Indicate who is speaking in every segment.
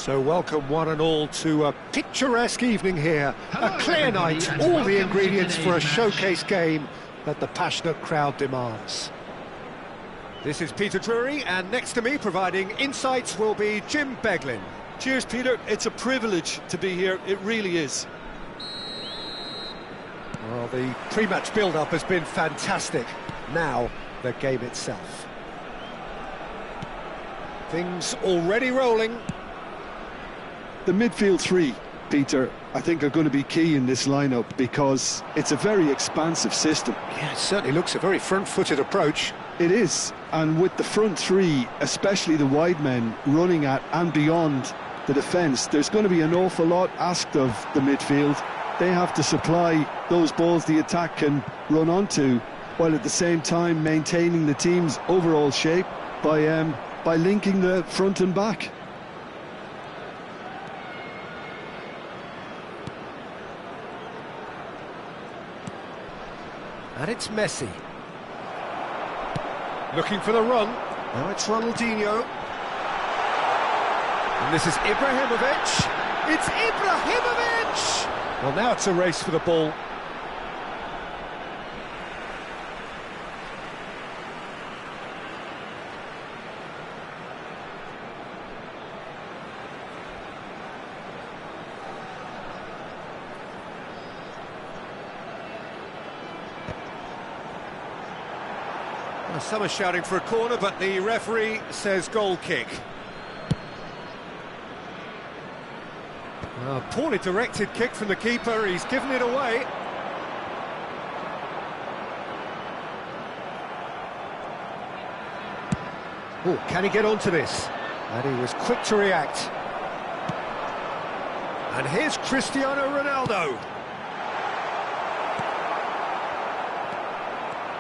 Speaker 1: So welcome one and all to a picturesque evening here. A clear night, all the ingredients for a showcase game that the passionate crowd demands. This is Peter Drury, and next to me providing insights will be Jim Beglin.
Speaker 2: Cheers, Peter. It's a privilege to be here. It really is.
Speaker 1: Well, the pre-match build-up has been fantastic. Now, the game itself. Things already rolling.
Speaker 2: The midfield three, Peter, I think are going to be key in this lineup because it's a very expansive system.
Speaker 1: Yeah, it certainly looks a very front-footed approach.
Speaker 2: It is, and with the front three, especially the wide men, running at and beyond the defence, there's going to be an awful lot asked of the midfield. They have to supply those balls the attack can run onto, while at the same time maintaining the team's overall shape by linking the front and back.
Speaker 1: And it's Messi. Looking for the run. Now it's Ronaldinho. And this is Ibrahimovic. It's Ibrahimovic! Well, now it's a race for the ball. Some are shouting for a corner, but the referee says goal kick. A poorly directed kick from the keeper, he's given it away. Oh, can he get onto this? And he was quick to react. And here's Cristiano Ronaldo.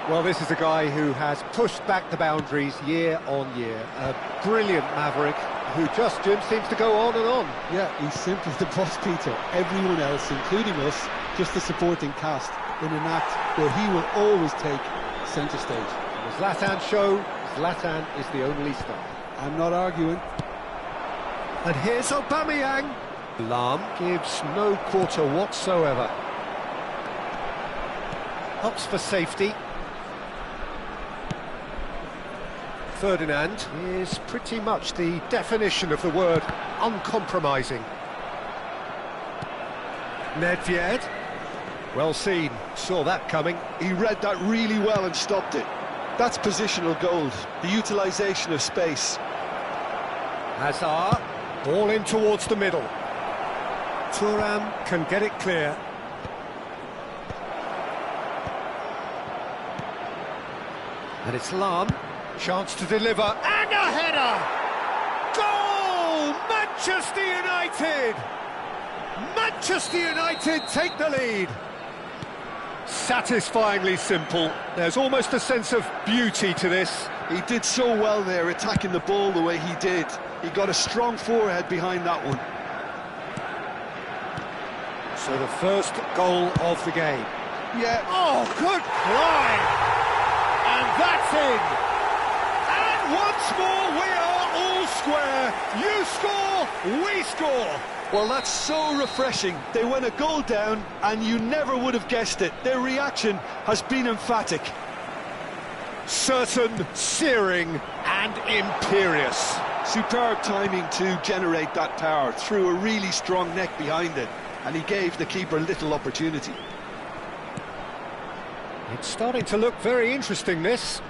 Speaker 1: Well, this is a guy who has pushed back the boundaries year on year. A brilliant maverick who just, Jim, seems to go on and on.
Speaker 3: Yeah, he's simply the boss, Peter. Everyone else, including us, just a supporting cast in an act where he will always take centre stage.
Speaker 1: The Zlatan show, Zlatan is the only star.
Speaker 3: I'm not arguing.
Speaker 1: And here's Aubameyang. Lahm gives no quarter whatsoever. Hops for safety. Ferdinand is pretty much the definition of the word uncompromising. Nedved, well seen, saw that coming.
Speaker 2: He read that really well and stopped it. That's positional gold, the utilisation of space.
Speaker 1: Hazard, ball in towards the middle. Thuram can get it clear. And it's Lahm. Chance to deliver, and a header! Goal! Manchester United! Manchester United take the lead. Satisfyingly simple. There's almost a sense of beauty to this.
Speaker 2: He did so well there, attacking the ball the way he did. He got a strong forehead behind that one.
Speaker 1: So the first goal of the game.
Speaker 2: Yeah.
Speaker 1: Oh, good fly! And that's in! Once more, we are all square. You score, we score.
Speaker 2: Well, that's so refreshing. They went a goal down, and you never would have guessed it. Their reaction has been emphatic.
Speaker 1: Certain, searing, and imperious.
Speaker 2: Superb timing to generate that power through a really strong neck behind it, and he gave the keeper little opportunity.
Speaker 1: It's starting to look very interesting, this.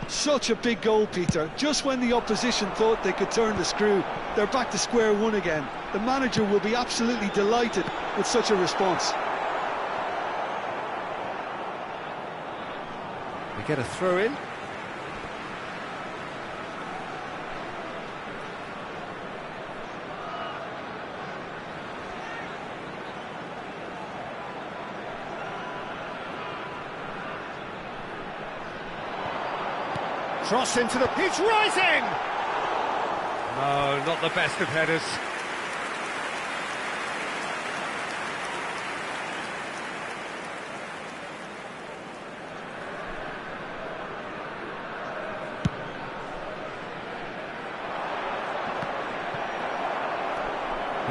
Speaker 2: Such a big goal, Peter. Just when the opposition thought they could turn the screw, they're back to square one again. The manager will be absolutely delighted with such a response.
Speaker 1: We get a throw in. Cross into the pitch, rising! No, not the best of headers.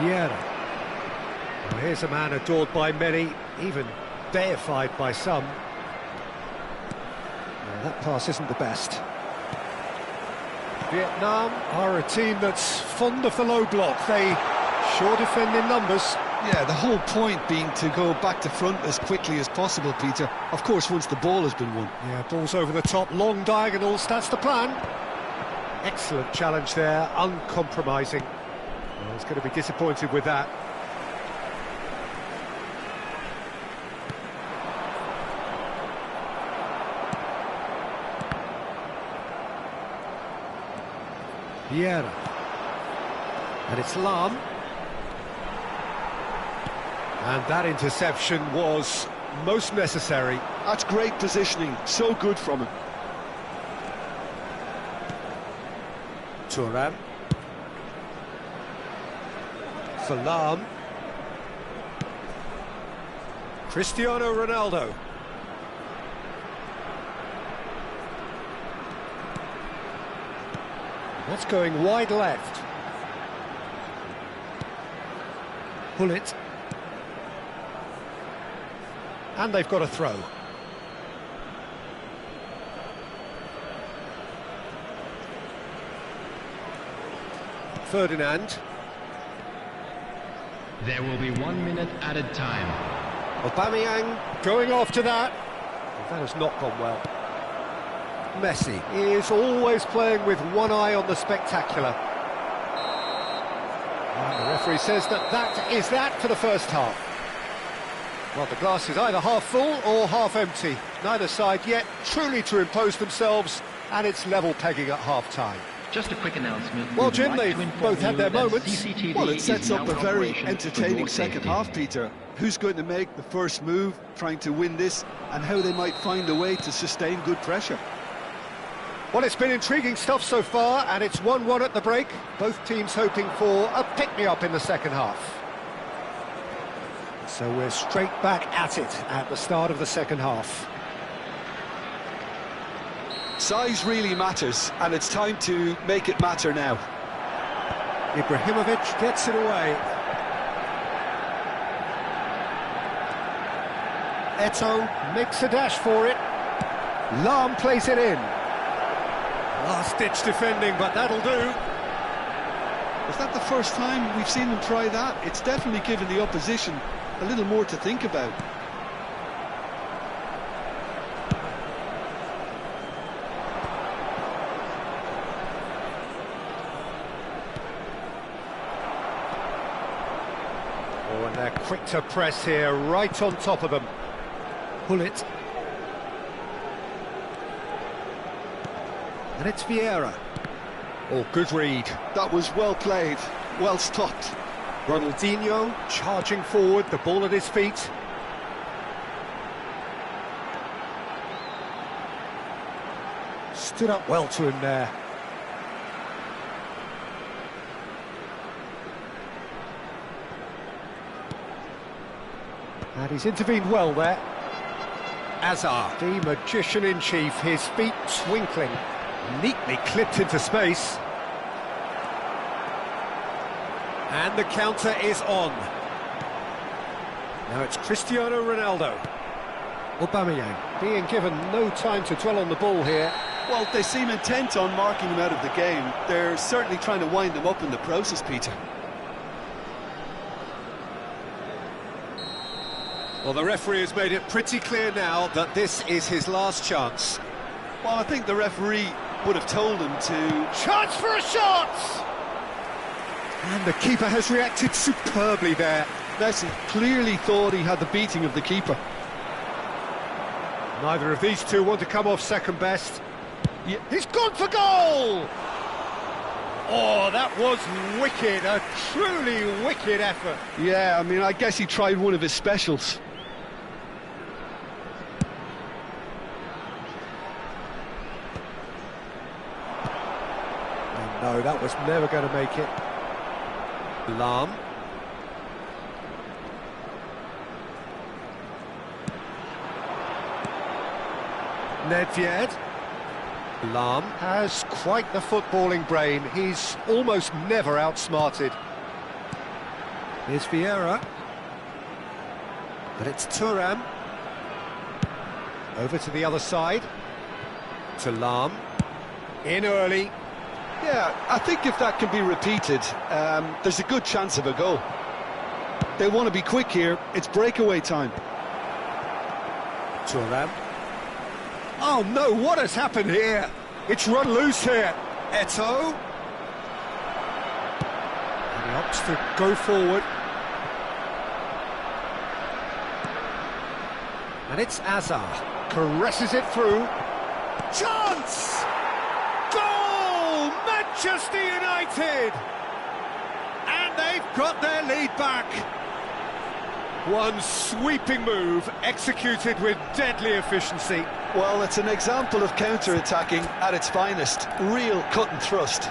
Speaker 1: Vieira. Well, here's a man adored by many, even deified by some. Well, that pass isn't the best. Vietnam are a team that's fond of the low block. They sure defend in numbers.
Speaker 2: Yeah, the whole point being to go back to front as quickly as possible, Peter. Of course, once the ball has been won.
Speaker 1: Yeah, ball's over the top, long diagonals, that's the plan. Excellent challenge there, uncompromising. Well, he's going to be disappointed with that. Vieira. And it's Lam. And that interception was most necessary.
Speaker 2: That's great positioning, so good from him.
Speaker 1: Thuram. For Lam. Cristiano Ronaldo. What's going wide left? Pull it. And they've got a throw. Ferdinand.
Speaker 4: There will be 1 minute added time.
Speaker 1: Aubameyang going after that. Well, that has not gone well. Messi is always playing with one eye on the spectacular. And the referee says that is that for the first half. Well, the glass is either half full or half empty. Neither side yet truly to impose themselves, and it's level pegging at half-time.
Speaker 4: Just a quick announcement.
Speaker 1: Well, Jim, they've both had their moments.
Speaker 2: Well, it sets up a very entertaining second half, Peter. Who's going to make the first move, trying to win this, and how they might find a way to sustain good pressure.
Speaker 1: Well, it's been intriguing stuff so far, and it's 1-1 at the break. Both teams hoping for a pick-me-up in the second half. So we're straight back at it at the start of the second half.
Speaker 2: Size really matters, and it's time to make it matter now.
Speaker 1: Ibrahimovic gets it away. Eto'o makes a dash for it. Lam plays it in. Last-ditch defending, but that'll do.
Speaker 2: Is that the first time we've seen them try that? It's definitely given the opposition a little more to think about.
Speaker 1: Oh, and they're quick to press here, right on top of them. Pull it. And it's Vieira. Oh, good read.
Speaker 2: That was well played, well stopped.
Speaker 1: Ronaldinho charging forward, the ball at his feet. Stood up well to him there. And he's intervened well there. Azar, the magician-in-chief, his feet twinkling. Neatly clipped into space. And the counter is on. Now it's Cristiano Ronaldo. Aubameyang being given no time to dwell on the ball here.
Speaker 2: Well, they seem intent on marking him out of the game. They're certainly trying to wind them up in the process, Peter.
Speaker 1: Well, the referee has made it pretty clear now that this is his last chance.
Speaker 2: Well, I think the referee would have told him to...
Speaker 1: Chance for a shot! And the keeper has reacted superbly there.
Speaker 2: Messi clearly thought he had the beating of the keeper.
Speaker 1: Neither of these two want to come off second best. Yeah. He's gone for goal! Oh, that was wicked, a truly wicked effort.
Speaker 2: Yeah, I mean, I guess he tried one of his specials.
Speaker 1: No, that was never going to make it. Lam. Nedved. Lam has quite the footballing brain. He's almost never outsmarted. Here's Vieira. But it's Thuram. Over to the other side. To Lahm. In early.
Speaker 2: Yeah, I think if that can be repeated, there's a good chance of a goal. They want to be quick here. It's breakaway time.
Speaker 1: Thuram. Oh no, what has happened here? It's run loose here. Eto'o. And he opts to go forward. And it's Azar. Caresses it through. Chance! Goal! Manchester United! And they've got their lead back. One sweeping move, executed with deadly efficiency.
Speaker 2: Well, it's an example of counter-attacking at its finest. Real cut and thrust.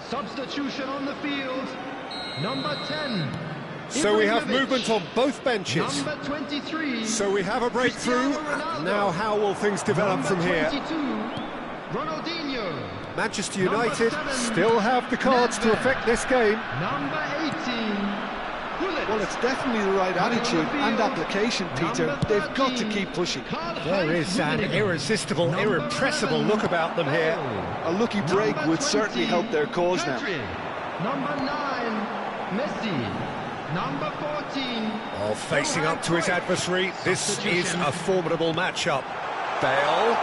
Speaker 4: Substitution on the field. Number 10.
Speaker 1: So we have
Speaker 4: Ibrahimovic.
Speaker 1: movement on both benches.
Speaker 4: Number 23.
Speaker 1: So we have a breakthrough.
Speaker 4: Cristiano Ronaldo.
Speaker 1: Now how will things develop
Speaker 4: Number
Speaker 1: from here?
Speaker 4: 22. Ronaldinho.
Speaker 1: Manchester
Speaker 4: Number
Speaker 1: United
Speaker 4: 7.
Speaker 1: still have the cards to
Speaker 4: Nedved.
Speaker 1: affect this game.
Speaker 4: Number 18. Gullit.
Speaker 2: Well, it's definitely the right attitude and application, Peter.
Speaker 4: Number
Speaker 2: They've got to
Speaker 4: 13.
Speaker 2: keep pushing.
Speaker 1: There is an irresistible,
Speaker 4: Number
Speaker 1: irrepressible
Speaker 4: 11.
Speaker 1: look about them here.
Speaker 2: A lucky break
Speaker 4: Number
Speaker 2: would certainly
Speaker 4: 20.
Speaker 2: help their cause now.
Speaker 4: Pedri. Number 9. Messi. Number 14.
Speaker 1: Oh, facing up to his adversary, this is a formidable matchup. Bale.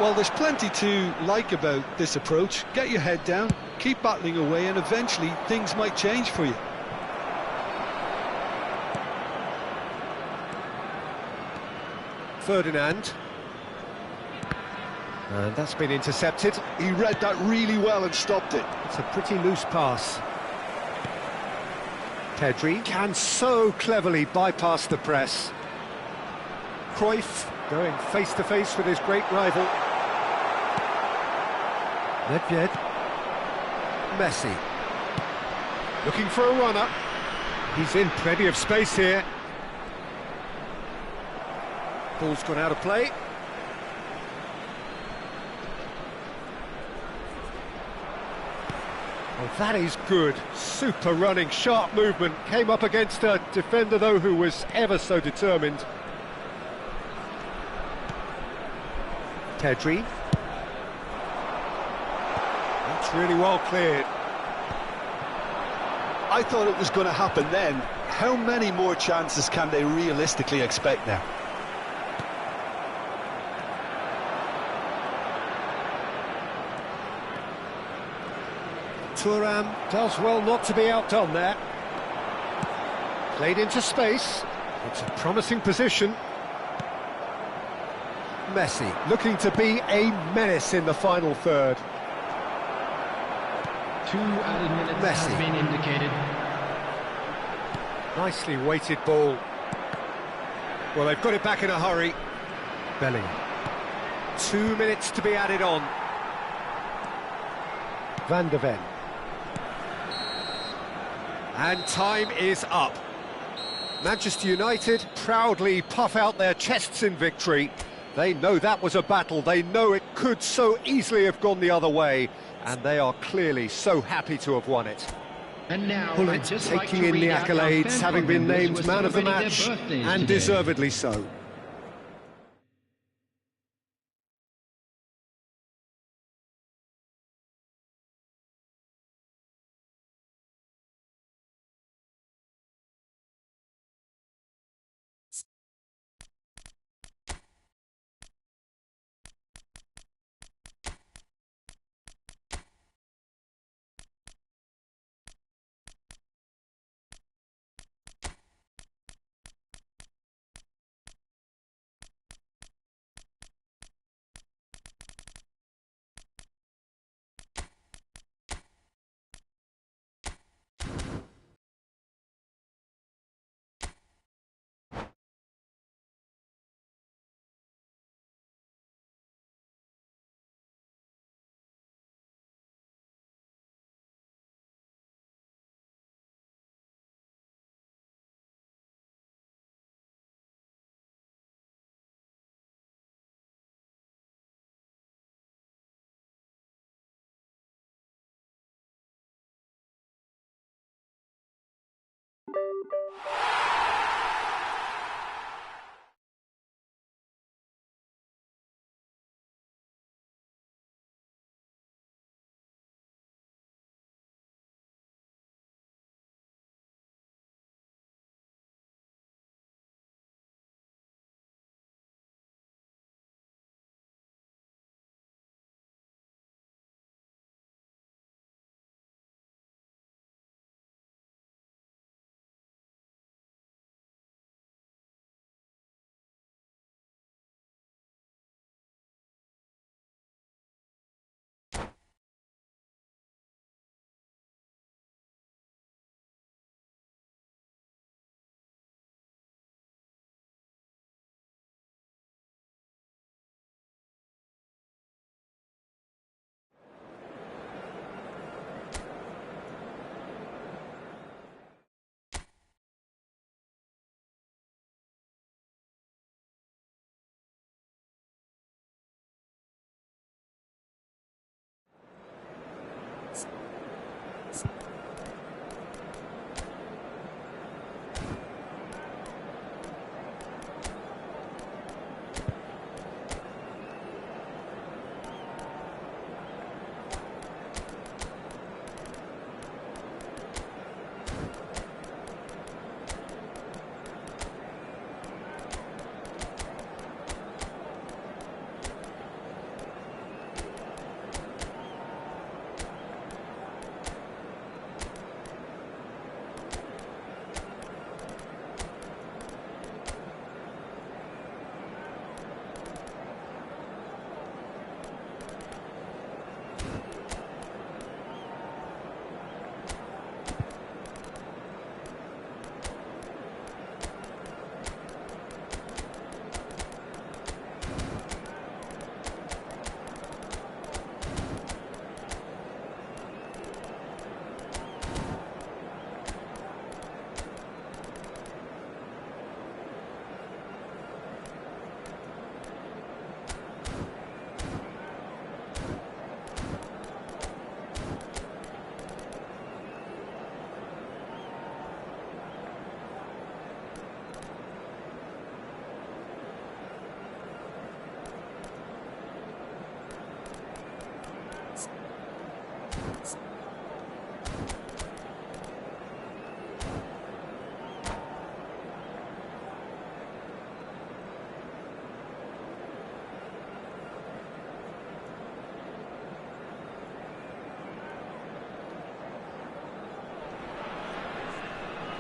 Speaker 2: Well, there's plenty to like about this approach. Get your head down, keep battling away, and eventually things might change for you.
Speaker 1: Ferdinand. And that's been intercepted.
Speaker 2: He read that really well and stopped it.
Speaker 1: It's a pretty loose pass. Pedri can so cleverly bypass the press. Cruyff going face-to-face with his great rival. Nedved. Messi. Looking for a runner. He's in plenty of space here. Ball's gone out of play. Oh, that is good. Super running, sharp movement. Came up against a defender, though, who was ever so determined. Pedri. That's really well cleared.
Speaker 2: I thought it was going to happen then. How many more chances can they realistically expect now?
Speaker 1: Thuram does well not to be outdone there. Played into space. It's a promising position. Messi looking to be a menace in the final third.
Speaker 4: 2 added minutes
Speaker 1: Messi.
Speaker 4: has been indicated.
Speaker 1: Nicely weighted ball. Well, they've got it back in a hurry. Bellingham. 2 minutes to be added on. Van de Ven. And time is up. Manchester United proudly puff out their chests in victory. They know that was a battle. They know it could so easily have gone the other way. And they are clearly so happy to have won it.
Speaker 4: And now,
Speaker 1: Pullet
Speaker 4: I'd just like
Speaker 1: taking
Speaker 4: to
Speaker 1: in the
Speaker 4: read out our
Speaker 1: accolades,
Speaker 4: fan
Speaker 1: having
Speaker 4: club
Speaker 1: been
Speaker 4: members
Speaker 1: named
Speaker 4: who are
Speaker 1: man of the
Speaker 4: celebrating
Speaker 1: match,
Speaker 4: their birthdays
Speaker 1: and
Speaker 4: today.
Speaker 1: deservedly so.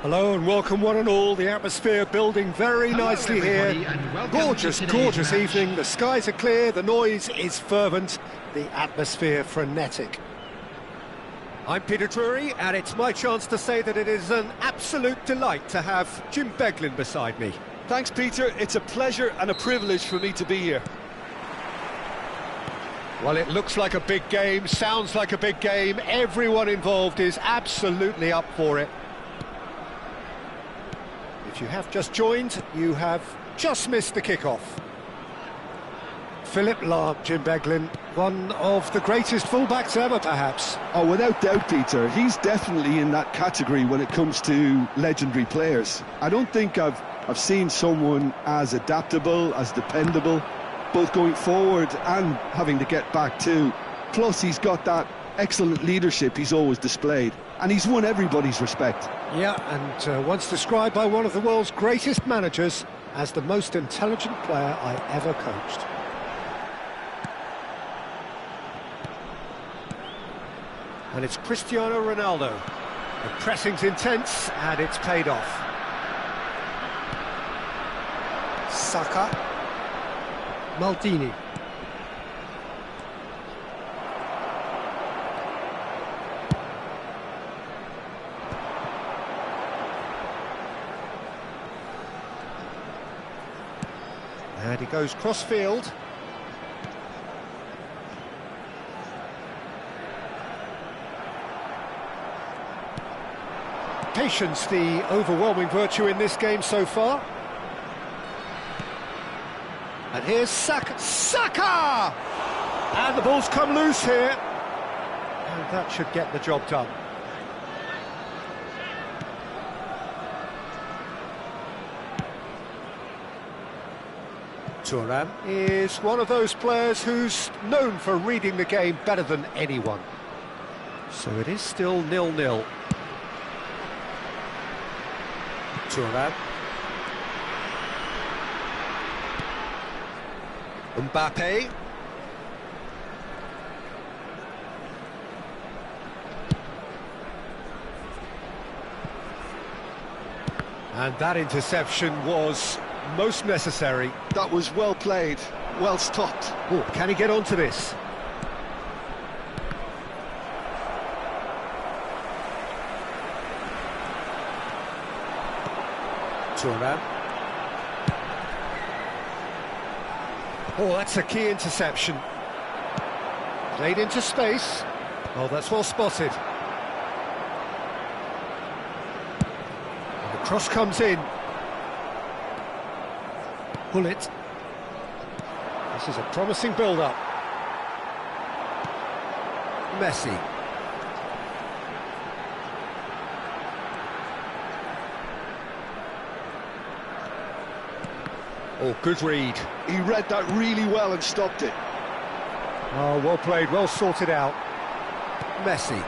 Speaker 1: Hello and welcome one and all, the atmosphere building very nicely here. Gorgeous, gorgeous evening, the skies are clear, the noise is fervent, the atmosphere frenetic. I'm Peter Drury and it's my chance to say that it is an absolute delight to have Jim Beglin beside me.
Speaker 2: Thanks, Peter. It's a pleasure and a privilege for me to be here.
Speaker 1: Well, it looks like a big game, sounds like a big game, everyone involved is absolutely up for it. If you have just joined, you have just missed the kickoff. Philipp Lahm, Jim Beglin, one of the greatest fullbacks ever, perhaps.
Speaker 2: Oh, without doubt, Peter. He's definitely in that category when it comes to legendary players. I don't think I've seen someone as adaptable, as dependable, both going forward and having to get back too. Plus, he's got that excellent leadership he's always displayed, and he's won everybody's respect.
Speaker 1: Yeah, and once described by one of the world's greatest managers as the most intelligent player I ever coached. And it's Cristiano Ronaldo. The pressing's intense, and it's paid off. Saka. Maldini. And he goes cross-field. Patience, the overwhelming virtue in this game so far. And here's Saka! And the ball's come loose here. And that should get the job done. Thuram is one of those players who's known for reading the game better than anyone. So it is still 0-0. Thuram. Mbappe. And that interception was most necessary.
Speaker 2: That was well played, well stopped.
Speaker 1: Oh, can he get onto this? Thuram. Oh, that's a key interception. Played into space. Oh, that's well spotted. And the cross comes in. Pull it. This is a promising build-up. Messi. Oh, good read.
Speaker 2: He read that really well and stopped it.
Speaker 1: Oh, well played, well sorted out. Messi.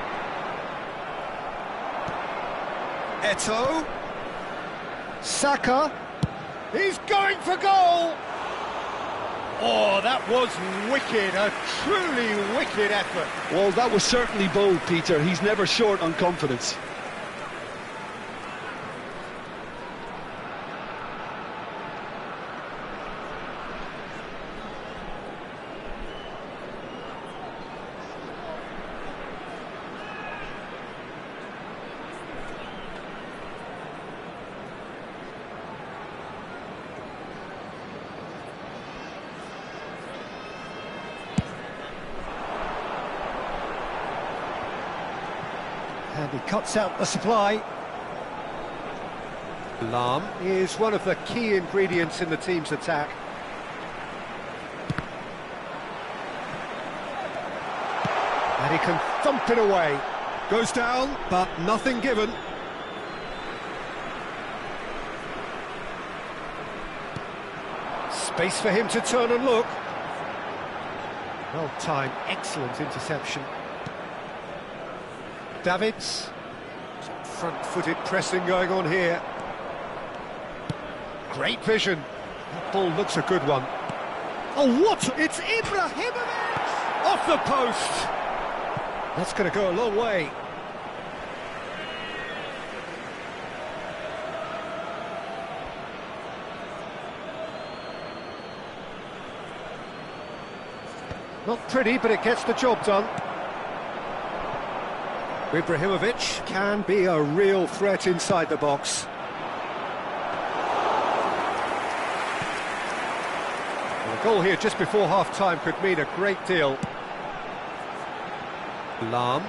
Speaker 1: Eto'o. Saka. He's going for goal! Oh, that was wicked, a truly wicked effort.
Speaker 2: Well, that was certainly bold, Peter. He's never short on confidence.
Speaker 1: And he cuts out the supply. Lahm is one of the key ingredients in the team's attack. And he can thump it away. Goes down, but nothing given. Space for him to turn and look. Well timed, excellent interception. Davids, some front-footed pressing going on here. Great vision. That ball looks a good one. Oh, what? It's Ibrahimovic! Off the post! That's going to go a long way. Not pretty, but it gets the job done. Ibrahimovic can be a real threat inside the box. Well, a goal here just before half-time could mean a great deal. Lahm.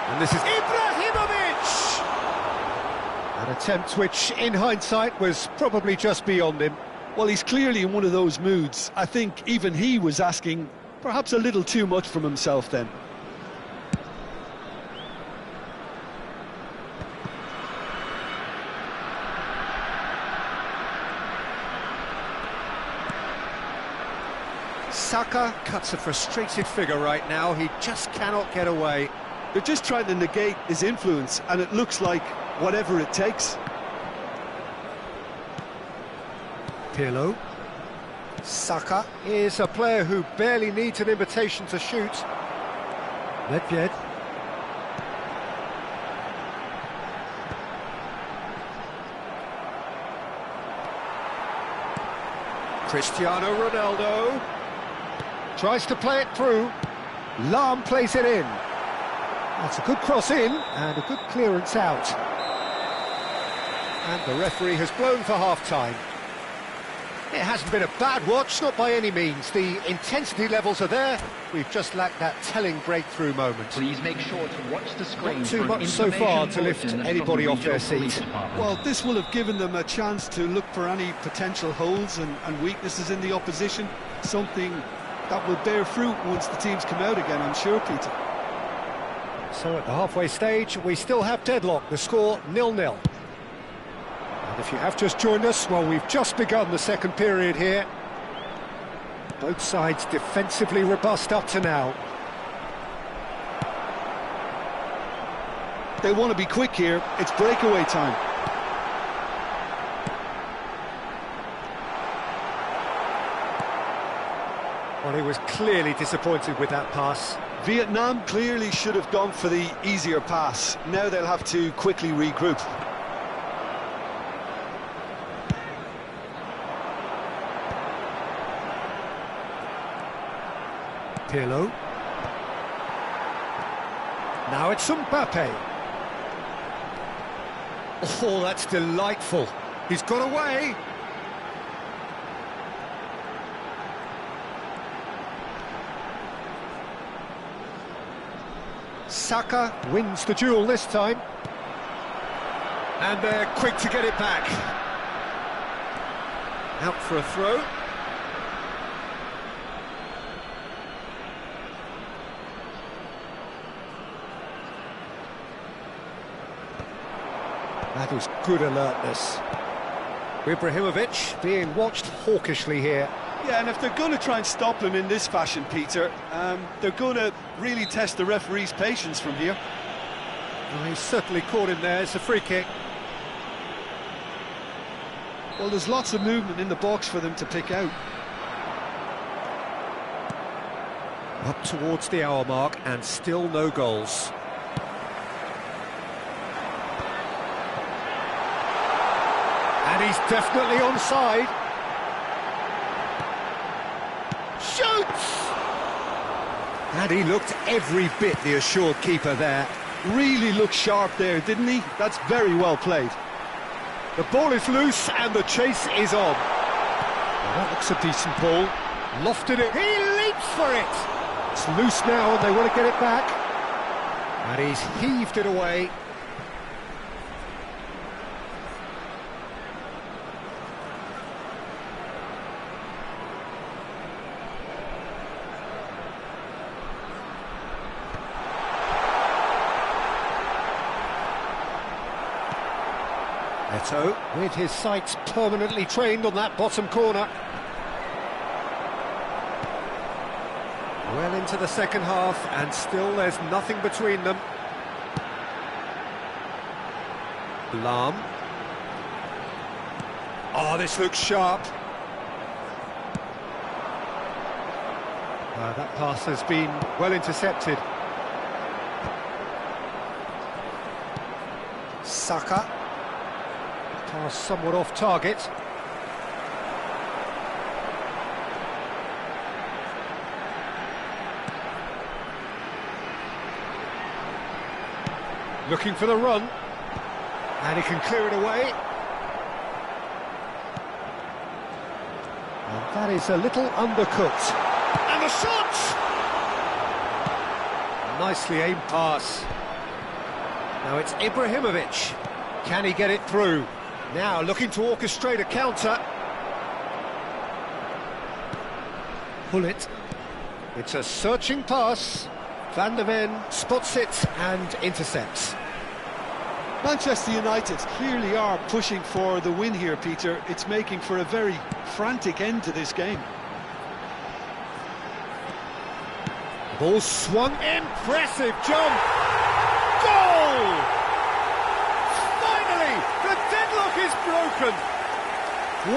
Speaker 1: And this is Ibrahimovic! An attempt which, in hindsight, was probably just beyond him.
Speaker 2: Well, he's clearly in one of those moods. I think even he was asking perhaps a little too much from himself then.
Speaker 1: Saka cuts a frustrated figure right now. He just cannot get away.
Speaker 2: They're just trying to negate his influence, and it looks like whatever it takes.
Speaker 1: Pirlo. Saka is a player who barely needs an invitation to shoot. Nedved. Cristiano Ronaldo tries to play it through. Lahm plays it in. That's a good cross in and a good clearance out. And the referee has blown for half-time. It hasn't been a bad watch, not by any means. The intensity levels are there. We've just lacked that telling breakthrough moment.
Speaker 5: Please make sure to watch the screen.
Speaker 1: Not too much so far to lift anybody off their seat.
Speaker 2: Well, this will have given them a chance to look for any potential holes and weaknesses in the opposition. Something that will bear fruit once the teams come out again, I'm sure, Peter.
Speaker 1: So at the halfway stage, we still have deadlock. The score 0-0. If you have just joined us, well, we've just begun the second period here. Both sides defensively robust up to now.
Speaker 2: They want to be quick here. It's breakaway time.
Speaker 1: Well, he was clearly disappointed with that pass.
Speaker 2: Vietnam clearly should have gone for the easier pass. Now they'll have to quickly regroup.
Speaker 1: Pirlo. Now it's Mbappe. Oh, that's delightful. He's got away. Saka wins the duel this time. And they're quick to get it back. Out for a throw. That is good alertness. Ibrahimovic being watched hawkishly here.
Speaker 2: Yeah, and if they're going to try and stop him in this fashion, Peter, they're going to really test the referee's patience from here.
Speaker 1: Well, he's certainly caught him there. It's a free kick.
Speaker 2: Well, there's lots of movement in the box for them to pick out.
Speaker 1: Up towards the hour mark and still no goals. And he's definitely onside. Shoots! And he looked every bit the assured keeper there.
Speaker 2: Really looked sharp there, didn't he? That's very well played.
Speaker 1: The ball is loose and the chase is on. Well, that looks a decent ball. Lofted it. He leaps for it. It's loose now and they want to get it back. And he's heaved it away. Eto, with his sights permanently trained on that bottom corner. Well into the second half, and still there's nothing between them. Lahm. Oh, this looks sharp. That pass has been well intercepted. Saka. Pass somewhat off target. Looking for the run. And he can clear it away. And that is a little undercooked. And the shot! Nicely aimed pass. Now it's Ibrahimovic. Can he get it through? Now looking to orchestrate a counter. Pull it. It's a searching pass. Van der Ven spots it and intercepts.
Speaker 2: Manchester United clearly are pushing for the win here, Peter. It's making for a very frantic end to this game.
Speaker 1: Ball swung. Impressive jump. Goal! Finally, the deadlock is broken.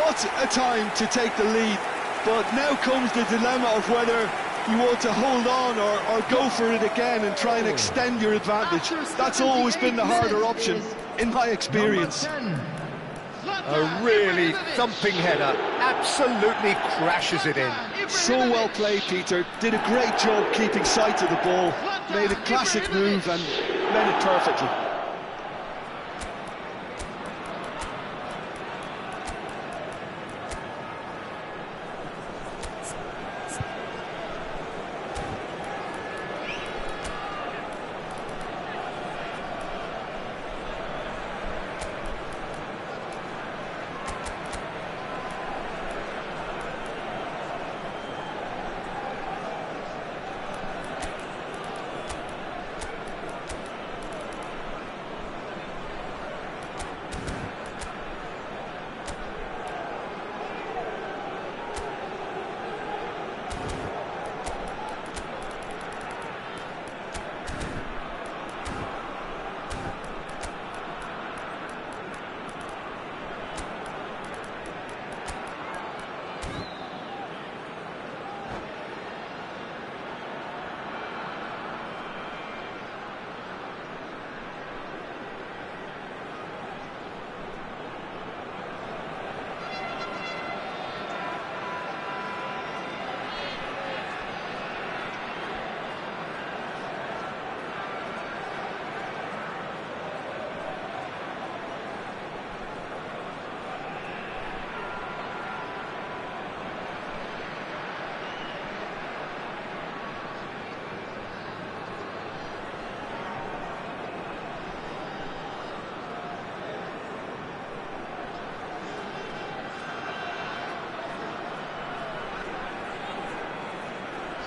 Speaker 2: What a time to take the lead. But now comes the dilemma of whether you want to hold on or go for it again and try and extend your advantage. That's always been the harder option, in my experience.
Speaker 1: A really thumping header, absolutely crashes it in.
Speaker 2: So well played, Peter. Did a great job keeping sight of the ball, made a classic move and led it perfectly.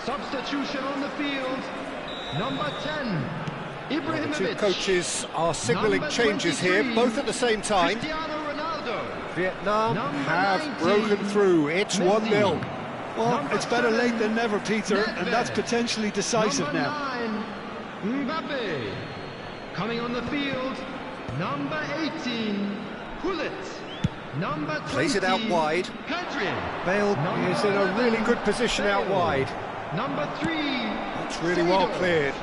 Speaker 4: Substitution on the field. Number 10,
Speaker 1: The two
Speaker 4: Ibrahimovic.
Speaker 1: coaches are signalling
Speaker 4: Number
Speaker 1: changes here,
Speaker 4: 23,
Speaker 1: both at the same time.
Speaker 4: Cristiano Ronaldo.
Speaker 1: Vietnam
Speaker 4: Number
Speaker 1: have
Speaker 4: 19,
Speaker 1: broken through. It's
Speaker 4: Messi.
Speaker 1: 1-0.
Speaker 2: Well,
Speaker 4: Number
Speaker 2: it's better late than never, Peter,
Speaker 4: Nedved.
Speaker 2: and that's potentially decisive
Speaker 4: Number
Speaker 2: now.
Speaker 4: 9, Mbappe. Coming on the field, number 18, Hullet. Number 20,
Speaker 1: Plays it out wide.
Speaker 4: Pedri.
Speaker 1: Bale
Speaker 4: Number
Speaker 1: is in a really
Speaker 4: 11,
Speaker 1: good position out
Speaker 4: Bale.
Speaker 1: wide.
Speaker 4: Number 3,
Speaker 1: It's really well
Speaker 4: Seedorf.
Speaker 1: cleared.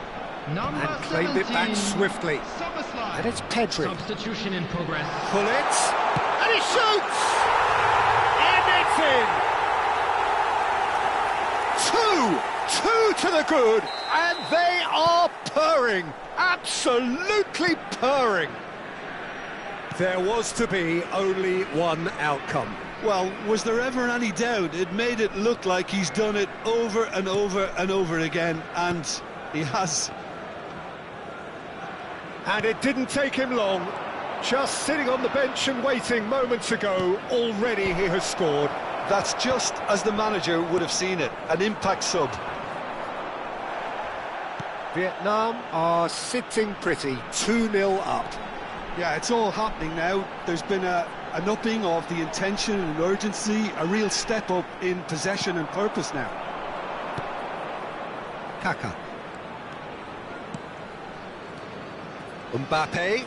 Speaker 4: Number
Speaker 1: And claimed it back
Speaker 4: 17,
Speaker 1: swiftly.
Speaker 4: Szoboszlai.
Speaker 1: And it's Pedri.
Speaker 4: Substitution in progress.
Speaker 1: Pull it. And he shoots! And it's in! Two to the good, and they are purring. Absolutely purring. There was to be only one outcome.
Speaker 2: Well, was there ever any doubt? It made it look like he's done it over and over and over again, and he has.
Speaker 1: And it didn't take him long. Just sitting on the bench and waiting moments ago, already he has scored.
Speaker 2: That's just as the manager would have seen it, an impact sub.
Speaker 1: Vietnam are sitting pretty, 2-0 up.
Speaker 2: Yeah, it's all happening now. There's been an upping of the intention and urgency, a real step up in possession and purpose now.
Speaker 1: Kaka. Mbappe.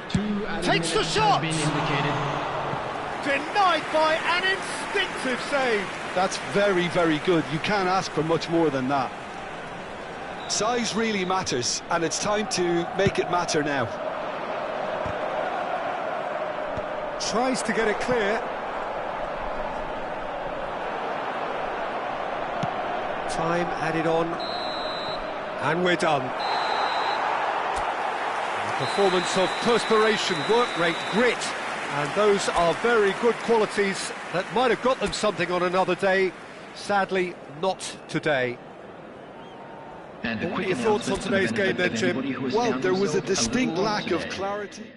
Speaker 4: Two added
Speaker 1: Takes the
Speaker 4: minutes
Speaker 1: shot!
Speaker 4: has been indicated.
Speaker 1: Denied by an instinctive save.
Speaker 2: That's very, very good. You can't ask for much more than that. Size really matters, and it's time to make it matter now.
Speaker 1: Tries to get it clear. Time added on. And we're done. A performance of perspiration, work rate, grit. And those are very good qualities that might have got them something on another day. Sadly, not today.
Speaker 5: And
Speaker 1: What are your thoughts on today's game then, Jim?
Speaker 2: Well, there was a distinct lack of clarity.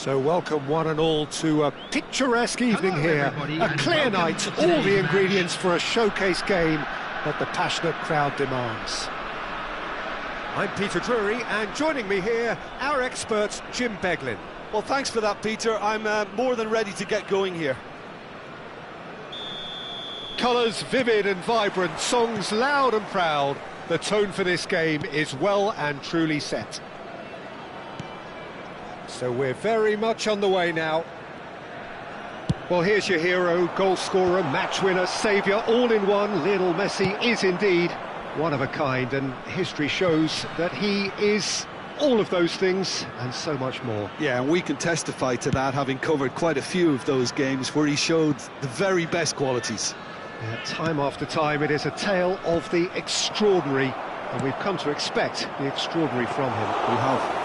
Speaker 1: So welcome one and all to a picturesque evening here, a clear night, all the ingredients for a showcase game that the passionate crowd demands. I'm Peter Drury, and joining me here, our expert Jim Beglin.
Speaker 2: Well, thanks for that, Peter. I'm more than ready to get going here.
Speaker 1: Colours vivid and vibrant, songs loud and proud. The tone for this game is well and truly set. So we're very much on the way now. Well, here's your hero, goal scorer, match winner, saviour, all in one. Lionel Messi is indeed one of a kind, and history shows that he is all of those things and so much more.
Speaker 2: Yeah, and we can testify to that, having covered quite a few of those games where he showed the very best qualities.
Speaker 1: Yeah, time after time, it is a tale of the extraordinary, and we've come to expect the extraordinary from him.
Speaker 2: We have.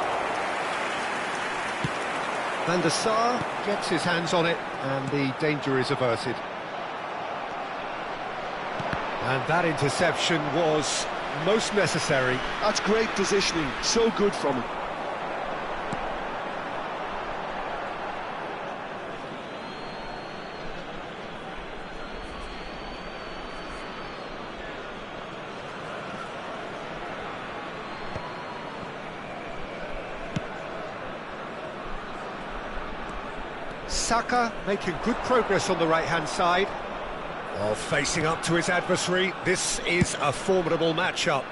Speaker 1: Van der Sar gets his hands on it, and the danger is averted. And that interception was most necessary.
Speaker 2: That's great positioning, so good from him.
Speaker 1: Saka making good progress on the right-hand side. While facing up to his adversary, this is a formidable matchup.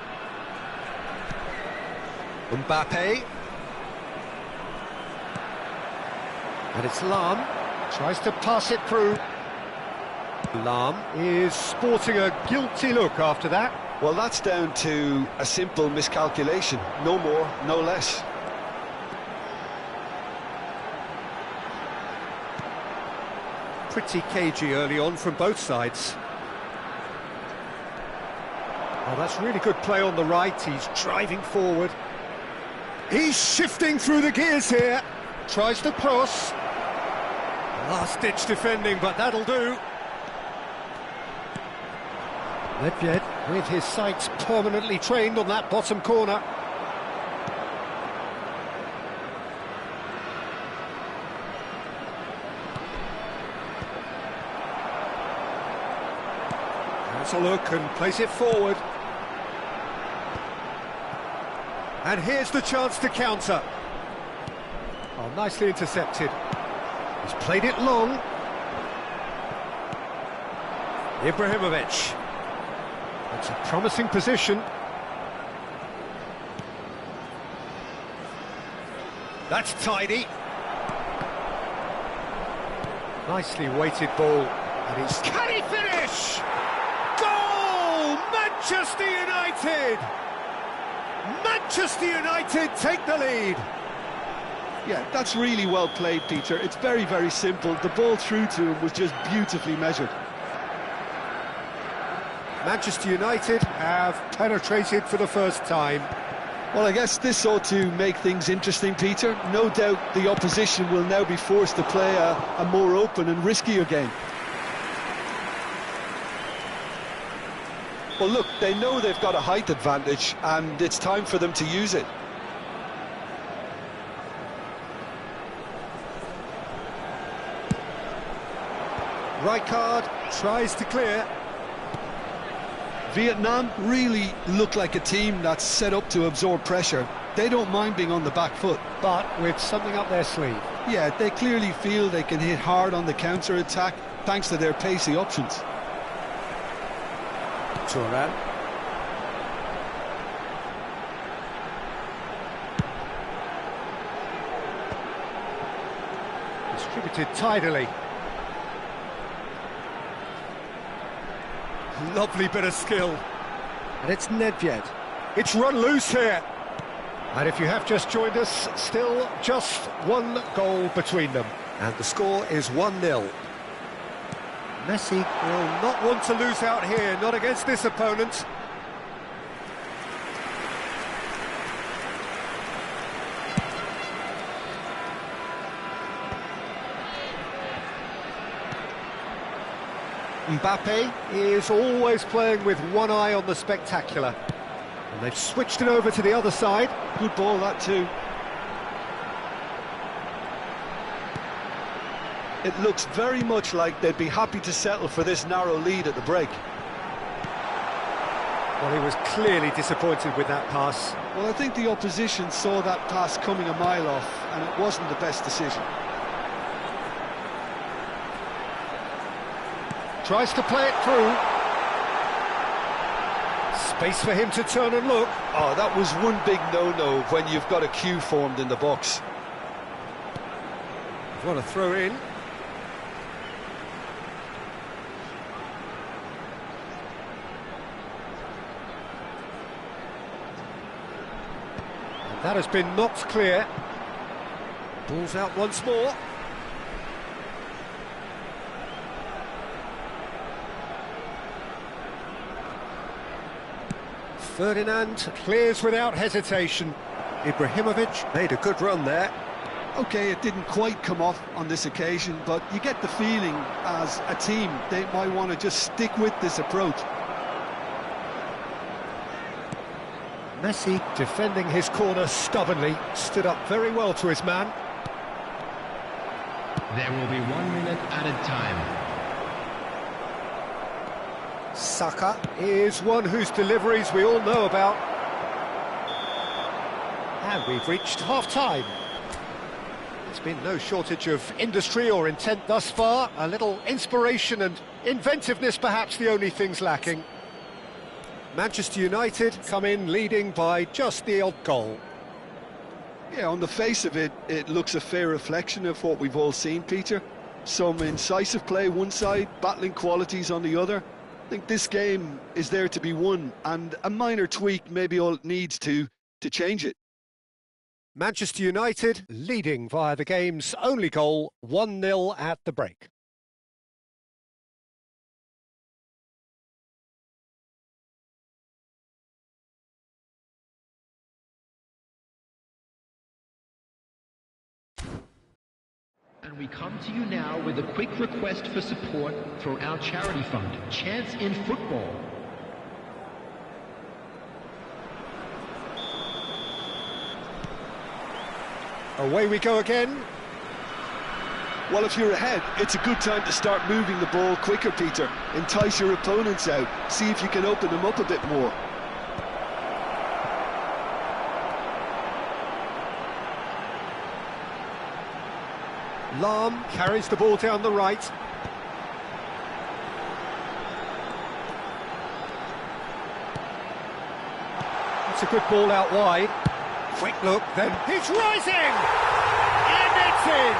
Speaker 1: Mbappe. And it's Lam. Tries to pass it through. Lam is sporting a guilty look after that.
Speaker 2: Well, that's down to a simple miscalculation. No more, no less.
Speaker 1: Pretty cagey early on from both sides. Oh, that's really good play on the right. He's driving forward. He's shifting through the gears here. Tries to cross. Last-ditch defending, but that'll do. Nedved with his sights permanently trained on that bottom corner. Has a look and plays it forward. And here's the chance to counter. Oh, nicely intercepted. He's played it long. Ibrahimovic. That's a promising position. That's tidy. Nicely weighted ball. And he's... Can he finish? Goal! Manchester United! Manchester United take the lead.
Speaker 2: Yeah, that's really well played, Peter. It's very, very simple. The ball through to him was just beautifully measured.
Speaker 1: Manchester United have penetrated for the first time.
Speaker 2: Well, I guess this ought to make things interesting, Peter. No doubt the opposition will now be forced to play a more open and riskier game. Well, look, they know they've got a height advantage, and it's time for them to use it.
Speaker 1: Rijkaard tries to clear.
Speaker 2: Vietnam really look like a team that's set up to absorb pressure. They don't mind being on the back foot.
Speaker 1: But with something up their sleeve.
Speaker 2: Yeah, they clearly feel they can hit hard on the counter-attack thanks to their pacey options.
Speaker 1: Turan. Distributed tidily. Lovely bit of skill. And it's Nedved. It's run loose here. And if you have just joined us, still just one goal between them. And the score is 1-0. Messi will not want to lose out here, not against this opponent. Mbappe is always playing with one eye on the spectacular. And they've switched it over to the other side.
Speaker 2: Good ball, that too. It looks very much like they'd be happy to settle for this narrow lead at the break.
Speaker 1: Well, he was clearly disappointed with that pass.
Speaker 2: Well, I think the opposition saw that pass coming a mile off, and it wasn't the best decision.
Speaker 1: Tries to play it through. Space for him to turn and look.
Speaker 2: Oh, that was one big no-no when you've got a queue formed in the box.
Speaker 1: What a throw in. And that has been knocked clear. Ball's out once more. Ferdinand clears without hesitation. Ibrahimovic made a good run there.
Speaker 2: OK, it didn't quite come off on this occasion, but you get the feeling as a team they might want to just stick with this approach.
Speaker 1: Messi defending his corner stubbornly, stood up very well to his man.
Speaker 4: There will be 1 minute added time.
Speaker 1: Saka is one whose deliveries we all know about. And we've reached half-time. There's been no shortage of industry or intent thus far. A little inspiration and inventiveness perhaps the only things lacking. Manchester United come in leading by just the odd goal.
Speaker 2: Yeah, on the face of it, it looks a fair reflection of what we've all seen, Peter. Some incisive play one side, battling qualities on the other. I think this game is there to be won, and a minor tweak maybe all it needs to change it.
Speaker 1: Manchester United leading via the game's only goal, 1-0 at the break.
Speaker 4: And we come to you now with a quick request for support for our charity fund, Chance in Football.
Speaker 1: Away we go again.
Speaker 2: Well, if you're ahead, it's a good time to start moving the ball quicker, Peter. Entice your opponents out, see if you can open them up a bit more.
Speaker 1: Lahm carries the ball down the right. It's a good ball out wide. Quick look, then he's rising! And it's in!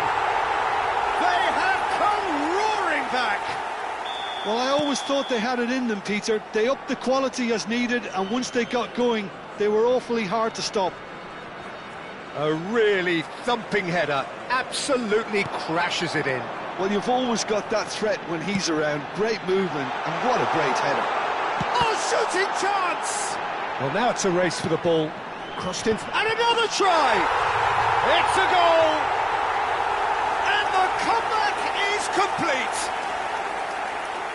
Speaker 1: They have come roaring back!
Speaker 2: Well, I always thought they had it in them, Peter. They upped the quality as needed, and once they got going, they were awfully hard to stop.
Speaker 1: A really thumping header, absolutely crashes it in.
Speaker 2: Well, you've always got that threat when he's around. Great movement, and what a great header.
Speaker 1: Oh, shooting chance! Well, now it's a race for the ball. Crossed in, and another try! It's a goal! And the comeback is complete!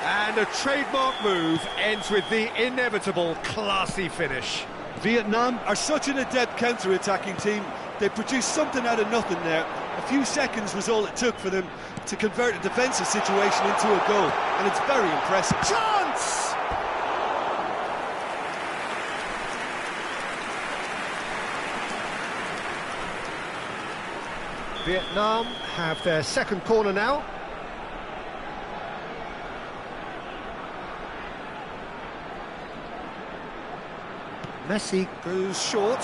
Speaker 1: And a trademark move ends with the inevitable classy finish.
Speaker 2: Vietnam are such an adept counter-attacking team. They produced something out of nothing there. A few seconds was all it took for them to convert a defensive situation into a goal, and it's very impressive.
Speaker 1: Chance! Vietnam have their second corner now. Messi goes short.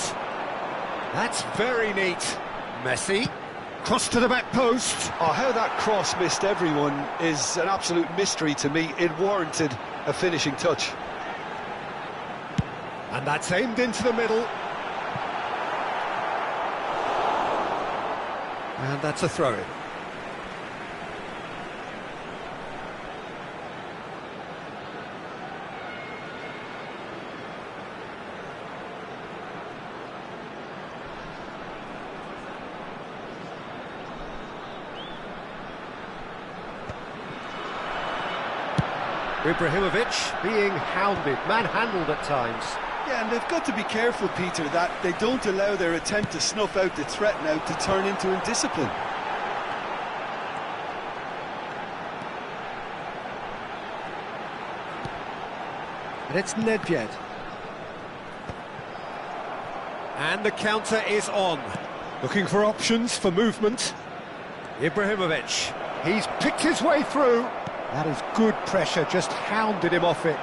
Speaker 1: That's very neat. Messi, cross to the back post.
Speaker 2: Oh, how that cross missed everyone is an absolute mystery to me. It warranted a finishing touch.
Speaker 1: And that's aimed into the middle. And that's a throw-in. Ibrahimovic being hounded, manhandled at times.
Speaker 2: Yeah, and they've got to be careful, Peter, that they don't allow their attempt to snuff out the threat now to turn into indiscipline.
Speaker 1: And it's Nedved. And the counter is on. Looking for options for movement. Ibrahimovic. He's picked his way through. That is good pressure, just hounded him off it.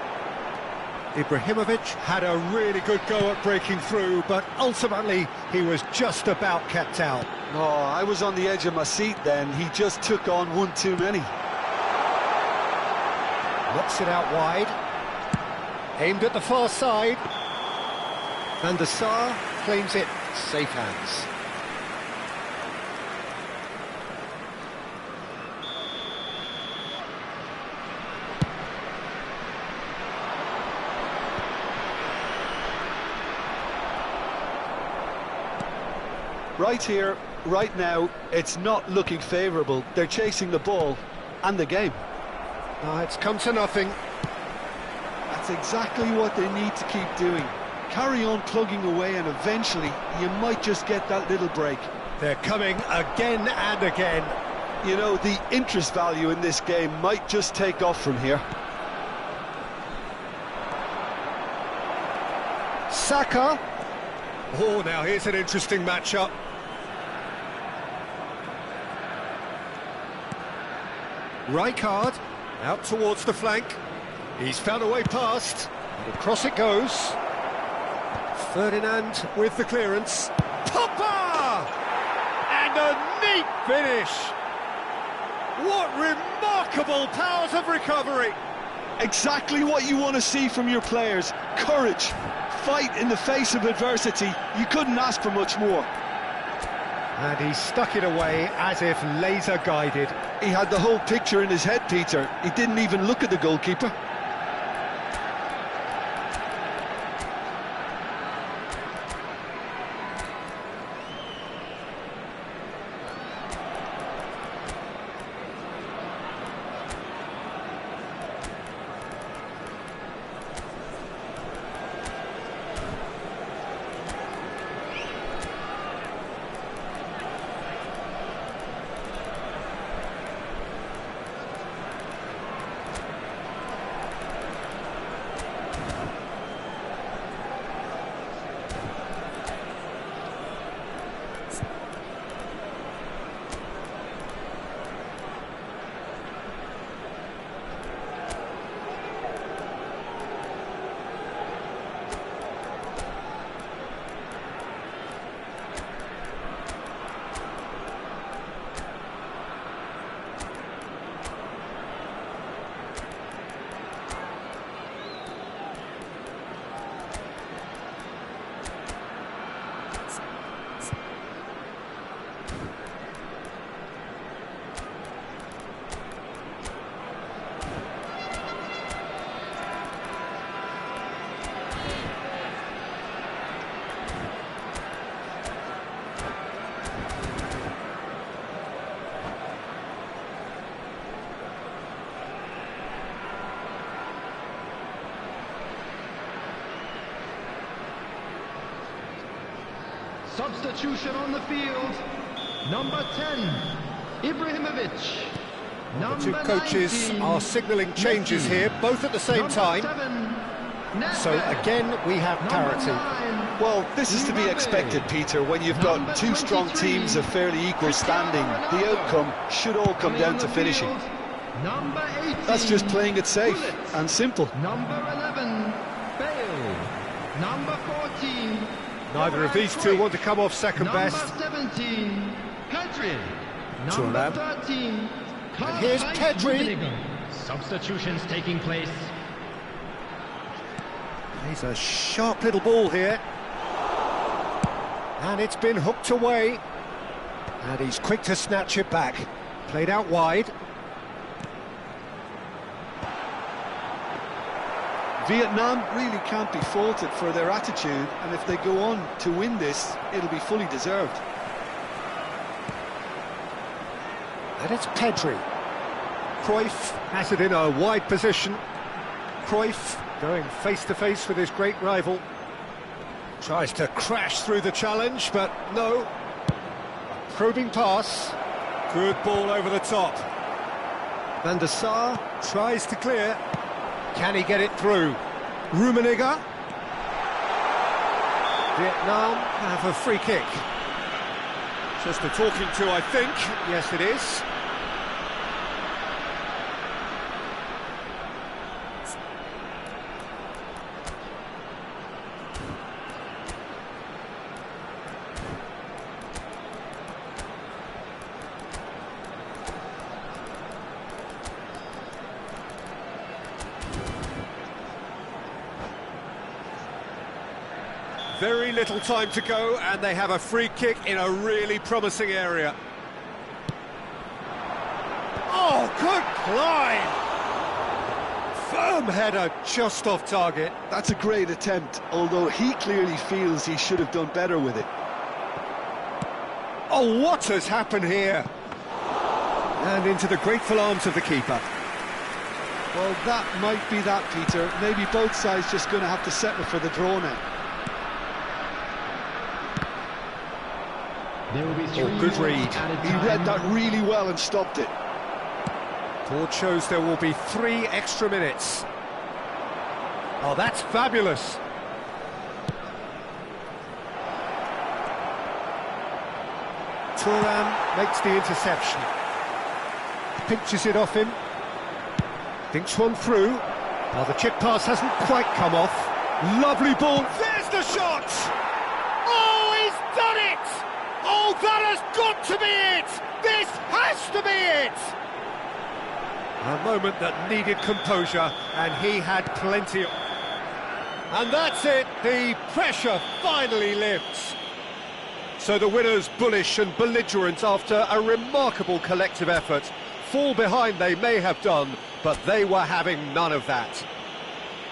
Speaker 1: Ibrahimovic had a really good go at breaking through, but ultimately he was just about kept out.
Speaker 2: Oh, I was on the edge of my seat then. He just took on one too many.
Speaker 1: Knocks it out wide. Aimed at the far side. Van der Sar claims it. Safe hands.
Speaker 2: Right here, right now, it's not looking favourable. They're chasing the ball and the game.
Speaker 1: It's come to nothing.
Speaker 2: That's exactly what they need to keep doing. Carry on plugging away and eventually you might just get that little break.
Speaker 1: They're coming again and again.
Speaker 2: You know, the interest value in this game might just take off from here.
Speaker 1: Saka. Oh, now here's an interesting matchup. Rijkaard, out towards the flank. He's found a way past, and across it goes. Ferdinand with the clearance. Popper! And a neat finish! What remarkable powers of recovery!
Speaker 2: Exactly what you want to see from your players. Courage, fight in the face of adversity. You couldn't ask for much more.
Speaker 1: And he stuck it away as if laser guided.
Speaker 2: He had the whole picture in his head, Peter. He didn't even look at the goalkeeper.
Speaker 4: Substitution on the field. Number 10, Ibrahimovic.
Speaker 1: The two coaches are signalling changes here, both at the same time. So again, we have parity.
Speaker 2: Well, this is to be expected, Peter, when you've got two strong teams of fairly equal standing. The outcome should all come down to finishing. That's just playing it safe and simple.
Speaker 4: Number 11, Bale. Number 14.
Speaker 1: Neither of these two want to come off second best.
Speaker 4: Number 17, Pedri.
Speaker 1: Number
Speaker 4: 13,
Speaker 1: and here's Pedri.
Speaker 4: Substitutions taking place.
Speaker 1: He's a sharp little ball here. And it's been hooked away. And he's quick to snatch it back. Played out wide.
Speaker 2: Vietnam really can't be faulted for their attitude, and if they go on to win this, it'll be fully deserved.
Speaker 1: And it's Pedri. Cruyff has it in a wide position. Cruyff going face-to-face with his great rival. Tries to crash through the challenge, but no. A probing pass. Good ball over the top. Van der Sar tries to clear. Can he get it through? Rummenigge. Vietnam have a free kick. Just a talking to, I think. Yes, it is. Very little time to go, and they have a free kick in a really promising area. Oh, good climb! Firm header, just off target.
Speaker 2: That's a great attempt, although he clearly feels he should have done better with it.
Speaker 1: Oh, what has happened here? And into the grateful arms of the keeper.
Speaker 2: Well, that might be that, Peter. Maybe both sides just going to have to settle for the draw now.
Speaker 4: There will be
Speaker 1: good read.
Speaker 2: He read that really well and stopped it.
Speaker 1: Board shows there will be 3 extra minutes. Oh, that's fabulous. Thuram makes the interception. Pinches it off him. Thinks one through. Now the chip pass hasn't quite come off. Lovely ball. There's the shot! Oh, he's done it! Oh, that has got to be it! This has to be it! A moment that needed composure, and he had plenty of... And that's it, the pressure finally lifts. So the winners, bullish and belligerent after a remarkable collective effort. Fall behind they may have done, but they were having none of that.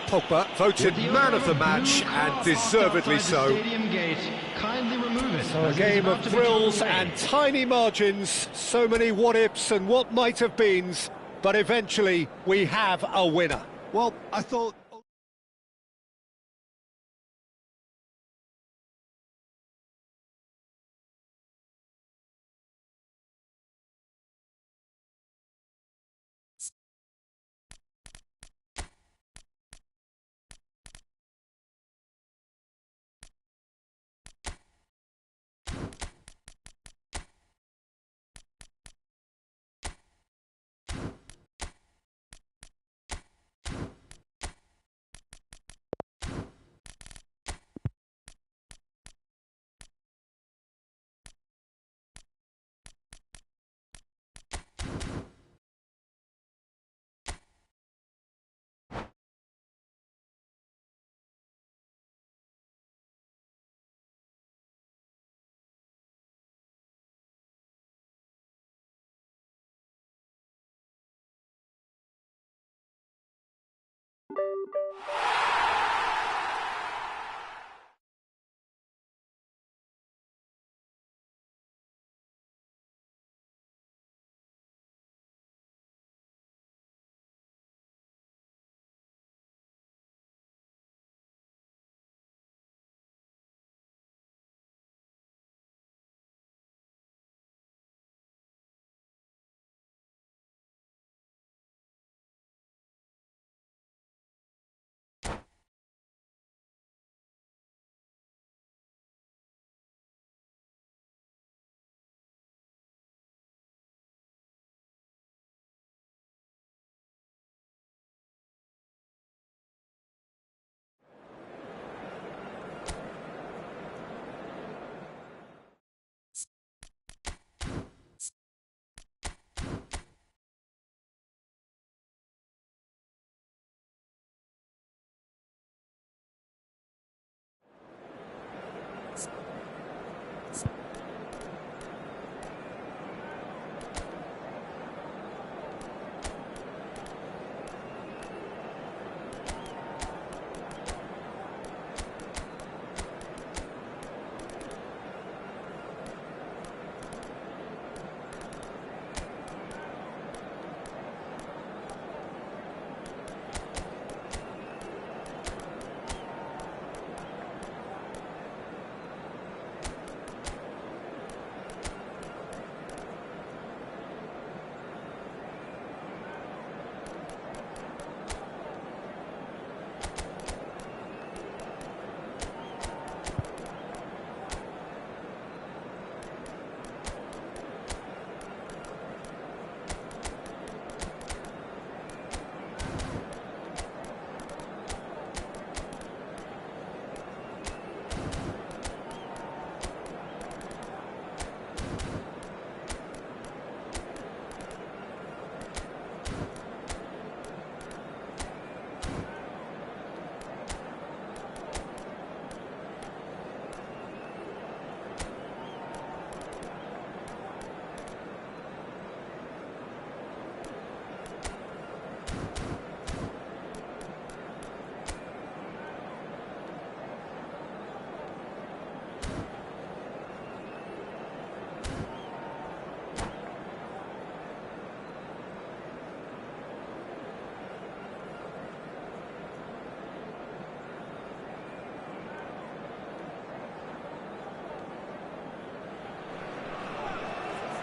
Speaker 1: Pogba voted man of the match, and deservedly so. So a game of thrills and tiny margins, so many what-ifs and what might-have-beens, but eventually we have a winner.
Speaker 2: Well, I thought...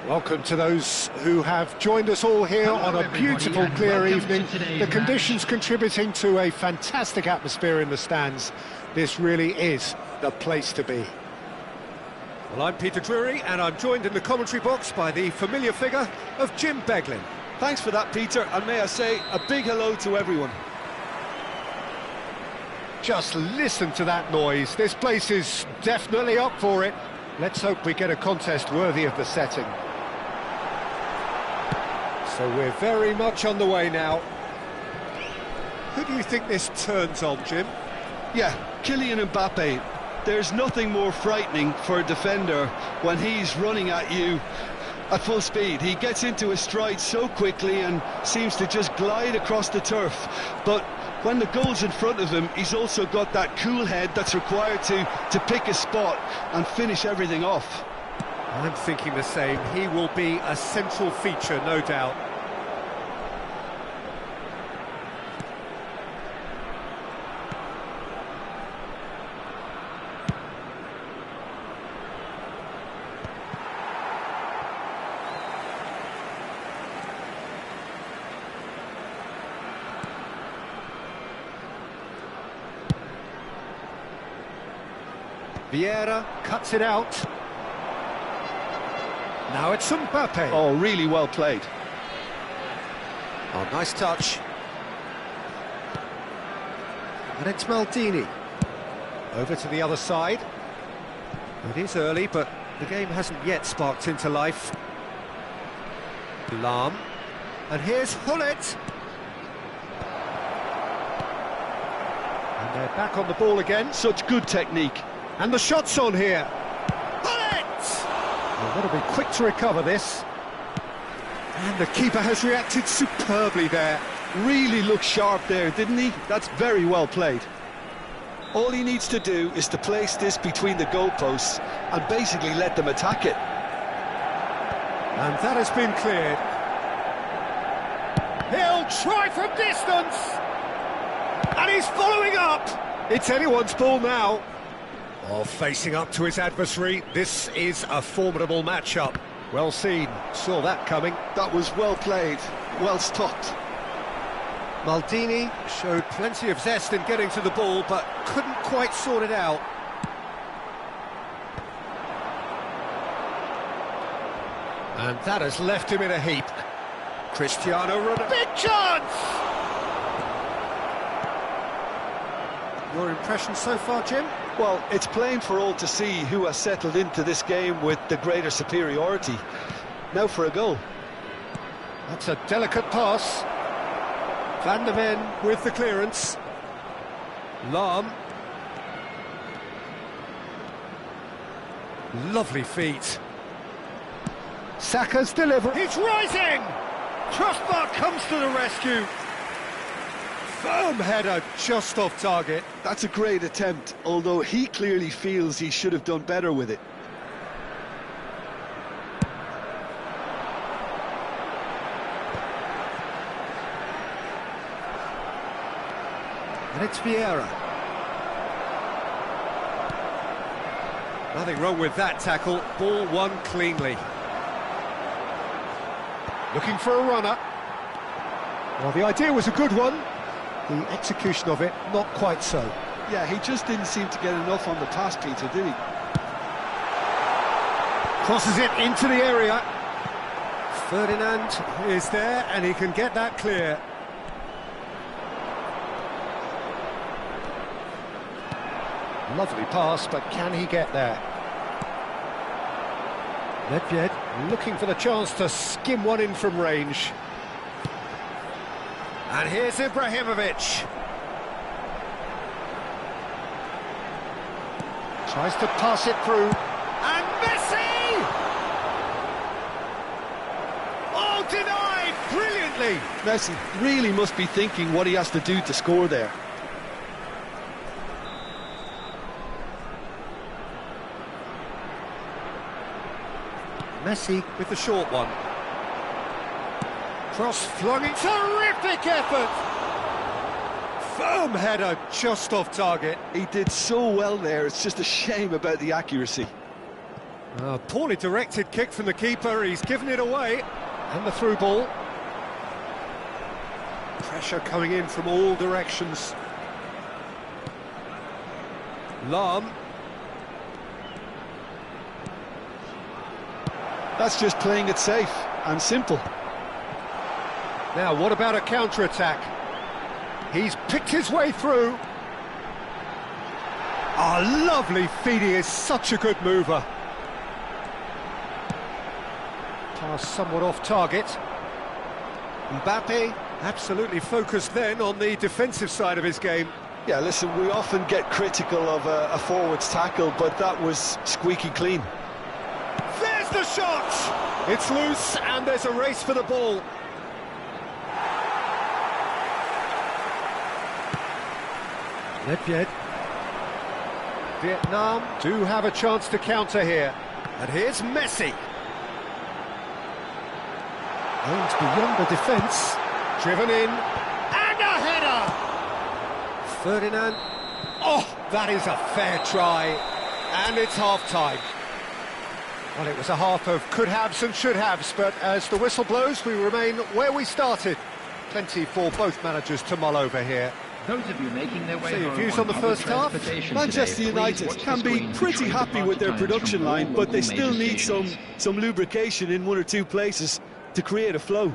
Speaker 1: Welcome to those who have joined us all here on a beautiful, clear evening. The conditions contributing to a fantastic atmosphere in the stands. This really is the place to be. Well, I'm Peter Drury, and I'm joined in the commentary box by the familiar figure of Jim Beglin.
Speaker 2: Thanks for that, Peter, and may I say a big hello to everyone.
Speaker 1: Just listen to that noise. This place is definitely up for it. Let's hope we get a contest worthy of the setting. So we're very much on the way now. Who do you think this turns on, Jim?
Speaker 2: Yeah, Kylian Mbappe. There's nothing more frightening for a defender when he's running at you at full speed. He gets into his stride so quickly and seems to just glide across the turf. But when the goal's in front of him, he's also got that cool head that's required to pick a spot and finish everything off.
Speaker 1: I'm thinking the same. He will be a central feature, no doubt. Vieira cuts it out. Now it's Mbappe.
Speaker 2: Oh, really well played.
Speaker 1: Oh, nice touch. And it's Maldini. Over to the other side. It is early, but the game hasn't yet sparked into life. Lahm. And here's Hullet. And they're back on the ball again.
Speaker 2: Such good technique.
Speaker 1: And the shot's on here. Hullet! Well, got to be quick to recover this. And the keeper has reacted superbly there.
Speaker 2: Really looked sharp there, didn't he? That's very well played. All he needs to do is to place this between the goalposts and basically let them attack it.
Speaker 1: And that has been cleared. He'll try from distance. And he's following up. It's anyone's ball now. Oh, facing up to his adversary, this is a formidable matchup. Well seen, saw that coming.
Speaker 2: That was well played, well stopped.
Speaker 1: Maldini showed plenty of zest in getting to the ball, but couldn't quite sort it out. And that has left him in a heap. Cristiano Ronaldo. Big chance! Your impression so far, Jim?
Speaker 2: Well, it's plain for all to see who has settled into this game with the greater superiority. Now for a goal.
Speaker 1: That's a delicate pass. Van de Ven with the clearance. Lahm. Lovely feet. Saka's delivery. He's rising! Crossbar comes to the rescue. Firm header just off target.
Speaker 2: That's a great attempt, although he clearly feels he should have done better with it.
Speaker 1: And it's Vieira. Nothing wrong with that tackle. Ball won cleanly. Looking for a runner. Well, the idea was a good one. The execution of it, not quite so.
Speaker 2: Yeah, he just didn't seem to get enough on the pass, Peter, did he?
Speaker 1: Crosses it into the area. Ferdinand is there, and he can get that clear. Lovely pass, but can he get there? Nedved looking for the chance to skim one in from range. And here's Ibrahimovic. Tries to pass it through. And Messi! Oh, denied brilliantly!
Speaker 2: Messi really must be thinking what he has to do to score there.
Speaker 1: Messi with the short one. Cross flung in. Terrific effort! Firm header just off target.
Speaker 2: He did so well there, it's just a shame about the accuracy.
Speaker 1: A poorly directed kick from the keeper, he's given it away. And the through ball. Pressure coming in from all directions. Lahm.
Speaker 2: That's just playing it safe and simple.
Speaker 1: Now, what about a counter-attack? He's picked his way through. Oh, lovely feed, he is such a good mover. Pass somewhat off target. Mbappe, absolutely focused then on the defensive side of his game.
Speaker 2: Yeah, listen, we often get critical of a forward's tackle, but that was squeaky clean.
Speaker 1: There's the shot! It's loose, and there's a race for the ball. Nedved. Vietnam do have a chance to counter here. And here's Messi. Aims beyond the defence. Driven in. And a header! Ferdinand. Oh, that is a fair try. And it's half-time. Well, it was a half of could-haves and should-haves, but as the whistle blows, we remain where we started. Plenty for both managers to mull over here.
Speaker 4: Those of you making their way
Speaker 1: So your
Speaker 4: home
Speaker 1: views on the
Speaker 4: public
Speaker 1: first half?
Speaker 4: transportation
Speaker 2: Manchester
Speaker 4: today,
Speaker 2: United
Speaker 4: please watch
Speaker 2: can
Speaker 4: the
Speaker 2: be
Speaker 4: screen
Speaker 2: pretty
Speaker 4: featuring
Speaker 2: happy with their
Speaker 4: advertisements
Speaker 2: production
Speaker 4: from all
Speaker 2: line, but they
Speaker 4: local
Speaker 2: still
Speaker 4: major
Speaker 2: need
Speaker 4: stations.
Speaker 2: some lubrication in one or two places to create a flow.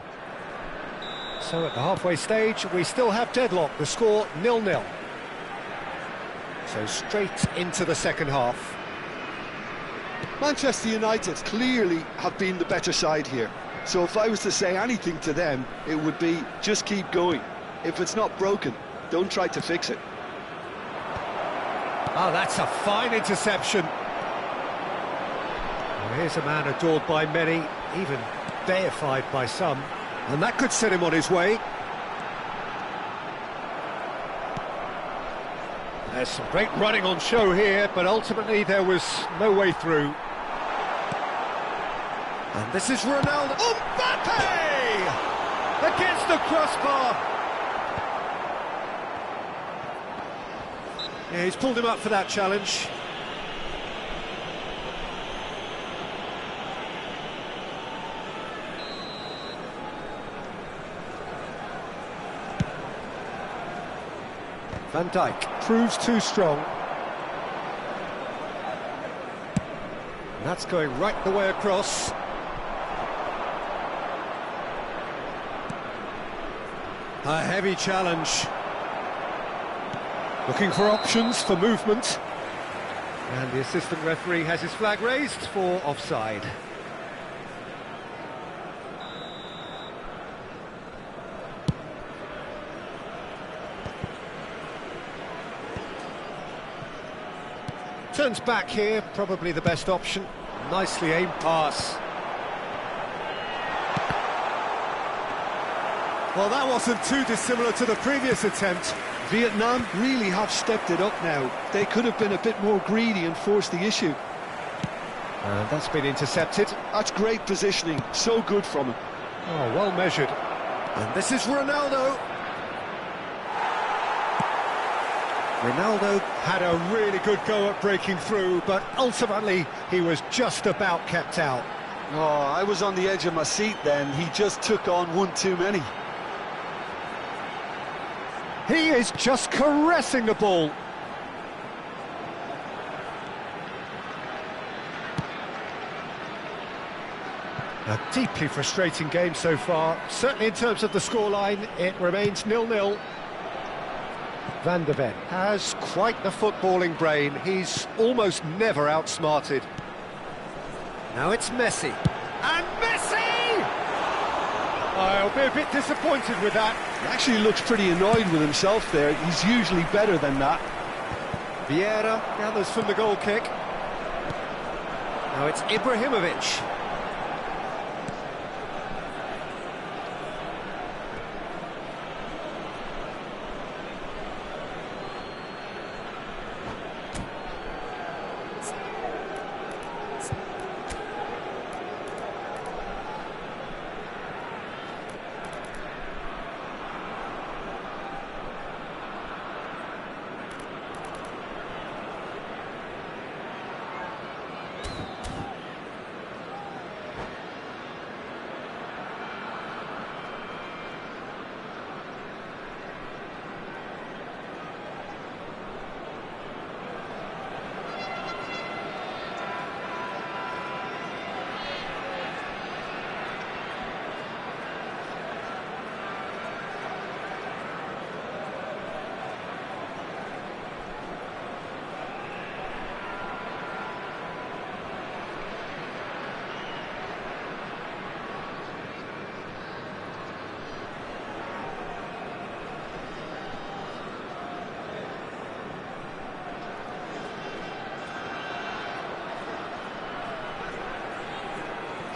Speaker 1: So at the halfway stage, we still have deadlock. The score 0-0. So straight into the second half.
Speaker 2: Manchester United clearly have been the better side here. So if I was to say anything to them, it would be just keep going. If it's not broken, don't try to fix it.
Speaker 1: Oh, that's a fine interception. Well, here's a man adored by many, even deified by some. And that could set him on his way. There's some great running on show here, but ultimately there was no way through. And this is Ronaldo. Mbappe! Against the crossbar. Yeah, he's pulled him up for that challenge. Van Dijk proves too strong. And that's going right the way across. A heavy challenge. Looking for options for movement. And the assistant referee has his flag raised for offside. Turns back here, probably the best option. Nicely aimed pass. Well, that wasn't too dissimilar to the previous attempt.
Speaker 2: Vietnam really have stepped it up now. They could have been a bit more greedy and forced the issue.
Speaker 1: And that's been intercepted.
Speaker 2: That's great positioning, so good from him.
Speaker 1: Oh, well measured. And this is Ronaldo. Ronaldo had a really good go at breaking through, but ultimately he was just about kept out.
Speaker 2: Oh, I was on the edge of my seat then. He just took on one too many.
Speaker 1: He is just caressing the ball. A deeply frustrating game so far. Certainly in terms of the scoreline, it remains 0-0. Van der Ven has quite the footballing brain. He's almost never outsmarted. Now it's Messi. And Messi! I'll be a bit disappointed with that.
Speaker 2: He actually looks pretty annoyed with himself there. He's usually better than that.
Speaker 1: Vieira gathers from the goal kick. Now it's Ibrahimovic.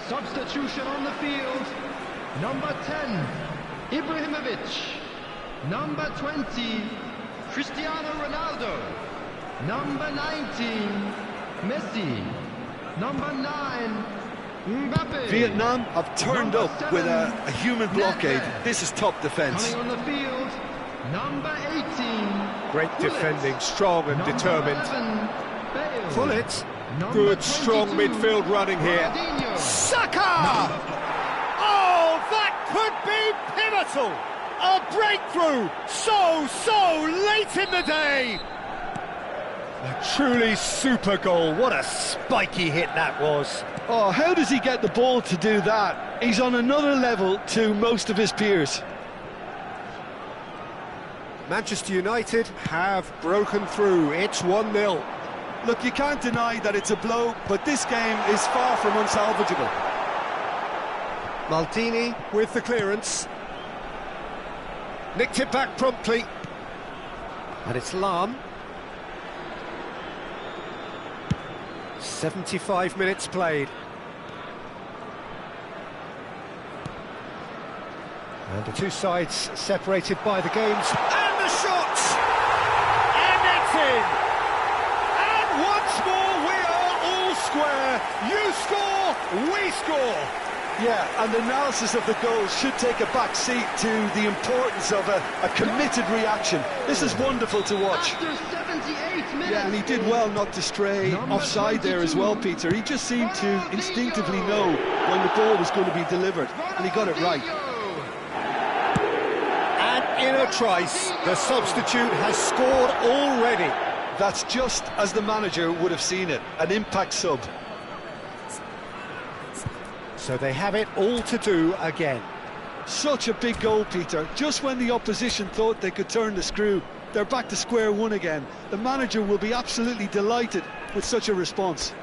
Speaker 4: Substitution on the field. Number 10, Ibrahimovic. Number 20, Cristiano Ronaldo. Number 19, Messi. Number 9, Mbappe.
Speaker 2: Vietnam have turned
Speaker 4: Number
Speaker 2: up with a human blockade.
Speaker 4: Nedved.
Speaker 2: This is top defence.
Speaker 4: Coming on the field, number 18.
Speaker 1: Great
Speaker 4: Gullit.
Speaker 1: defending, strong and
Speaker 4: Number
Speaker 1: determined.
Speaker 4: 11, Bale.
Speaker 1: Gullit,
Speaker 4: Number
Speaker 1: good strong
Speaker 4: 22,
Speaker 1: midfield running here.
Speaker 4: Ronaldinho.
Speaker 1: Saka! Oh, that could be pivotal! A breakthrough so late in the day! A truly super goal. What a spiky hit that was.
Speaker 2: Oh, how does he get the ball to do that? He's on another level to most of his peers.
Speaker 1: Manchester United have broken through. It's 1-0.
Speaker 2: Look, you can't deny that it's a blow, but this game is far from unsalvageable.
Speaker 1: Maldini with the clearance. Nicked it back promptly. And it's Lahm. 75 minutes played. And the two sides separated by the games. And the shot! And it's in! And once more we are all square. You score, we score.
Speaker 2: Yeah, and the analysis of the goals should take a back seat to the importance of a committed reaction. This is wonderful to watch.
Speaker 4: After 78 minutes.
Speaker 2: Yeah, and he did well not to stray offside there as well, Peter. He just seemed to instinctively know when the ball was going to be delivered, and he got it right.
Speaker 1: And in a trice, the substitute has scored already.
Speaker 2: That's just as the manager would have seen it, an impact sub.
Speaker 1: So they have it all to do again.
Speaker 2: Such a big goal, Peter. Just when the opposition thought they could turn the screw, they're back to square one again. The manager will be absolutely delighted with such a response.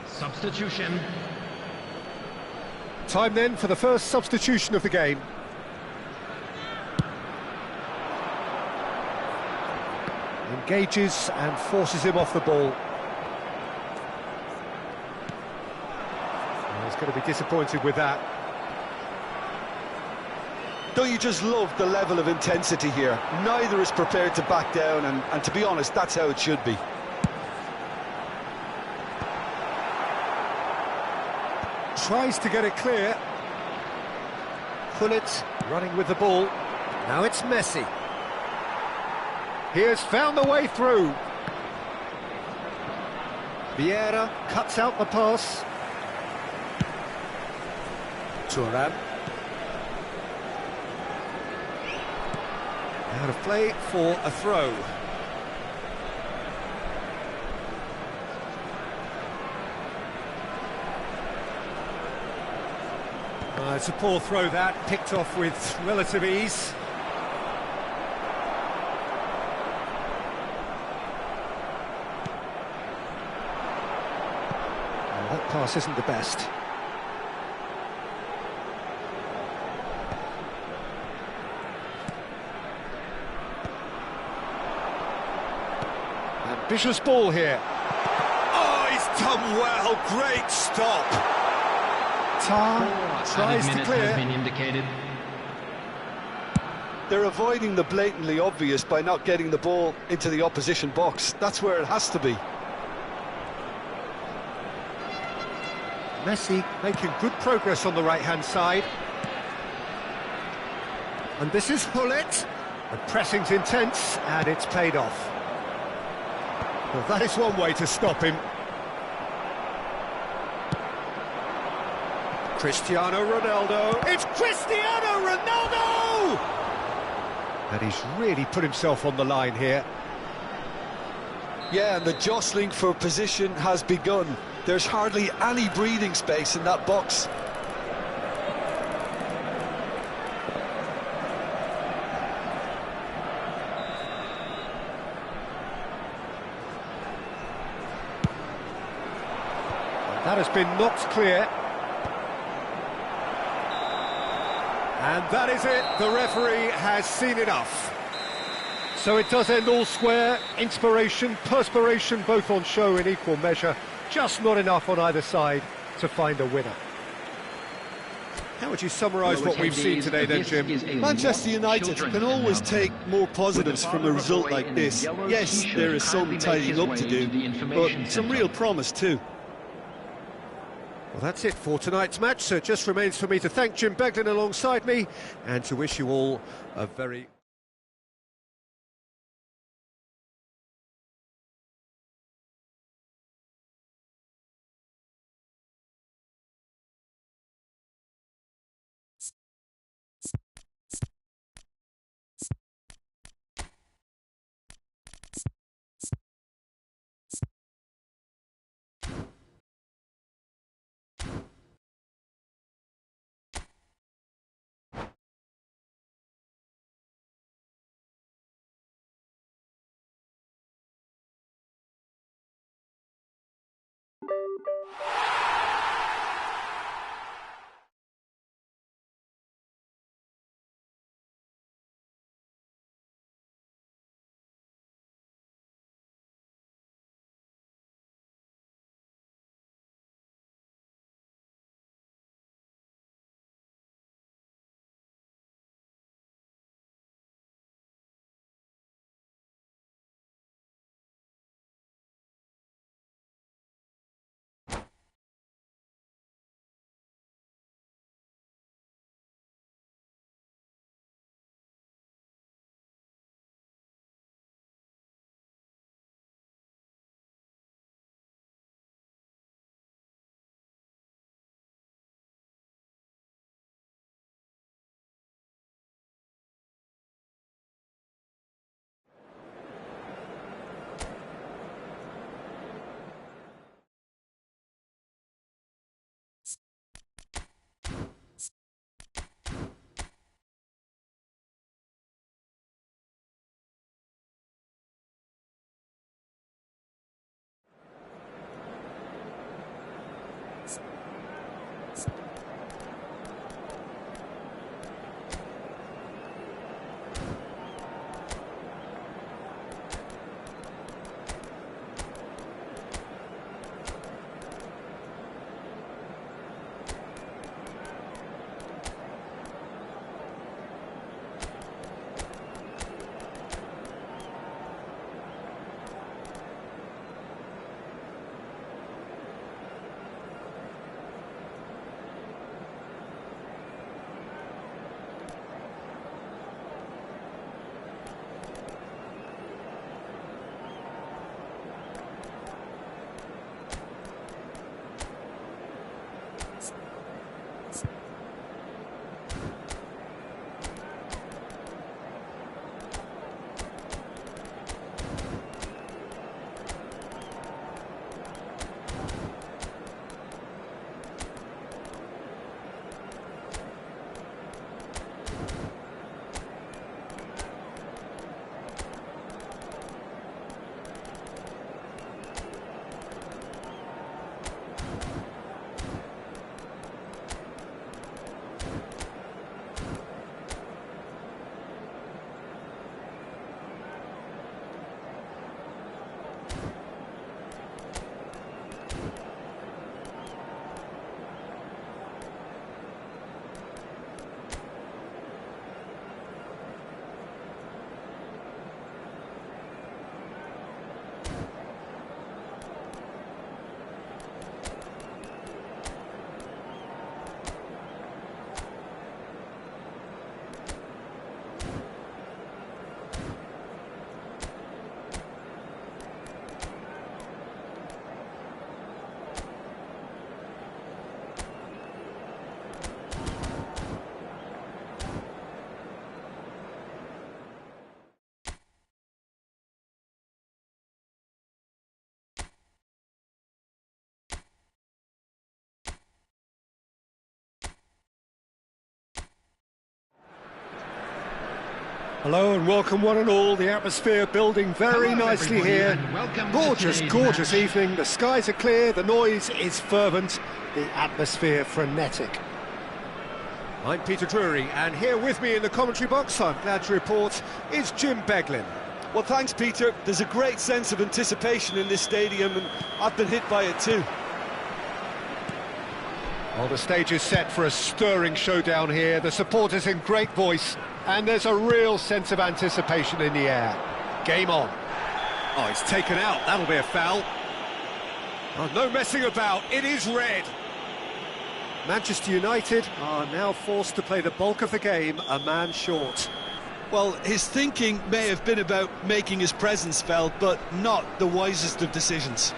Speaker 4: Substitution.
Speaker 1: Time then for the first substitution of the game. Engages and forces him off the ball. He's going to be disappointed with that.
Speaker 2: Don't you just love the level of intensity here? Neither is prepared to back down, and to be honest, that's how it should be.
Speaker 1: Tries to get it clear. Gullit running with the ball. Now it's Messi. He has found the way through. Vieira cuts out the pass. Thuram. Out of play for a throw. It's a poor throw that, picked off with relative ease. Well, that pass isn't the best. Ambitious ball here. Oh, he's done well, great stop. Tar tries to clear.
Speaker 5: Has been indicated.
Speaker 2: They're avoiding the blatantly obvious by not getting the ball into the opposition box. That's where it has to be.
Speaker 1: Messi making good progress on the right-hand side. And this is Hullet. The pressing's intense, and it's paid off. Well, that is one way to stop him. Cristiano Ronaldo. It's Cristiano Ronaldo! And he's really put himself on the line here.
Speaker 2: Yeah, and the jostling for position has begun. There's hardly any breathing space in that box.
Speaker 1: That has been knocked clear. And that is it. The referee has seen enough. So it does end all square. Inspiration, perspiration, both on show in equal measure. Just not enough on either side to find a winner. How would you summarise what we've seen today then, Jim?
Speaker 3: Manchester United can always take more positives from a result like this. Yes, there is some tidying up to do, but some real promise too.
Speaker 1: Well, that's it for tonight's match, so it just remains for me to thank Jim Beglin alongside me and to wish you all a very... Hello and welcome one and all. The atmosphere building very nicely here. Gorgeous, gorgeous evening. The skies are clear, the noise is fervent, the atmosphere frenetic. I'm Peter Drury, and here with me in the commentary box, I'm glad to report, is Jim Beglin.
Speaker 2: Well, thanks, Peter. There's a great sense of anticipation in this stadium, and I've been hit by it too.
Speaker 1: Well, the stage is set for a stirring showdown here. The supporters in great voice, and there's a real sense of anticipation in the air. Game on. Oh, it's taken out. That'll be a foul. Oh, no messing about. It is red. Manchester United are now forced to play the bulk of the game a man short.
Speaker 2: Well, his thinking may have been about making his presence felt, but not the wisest of decisions.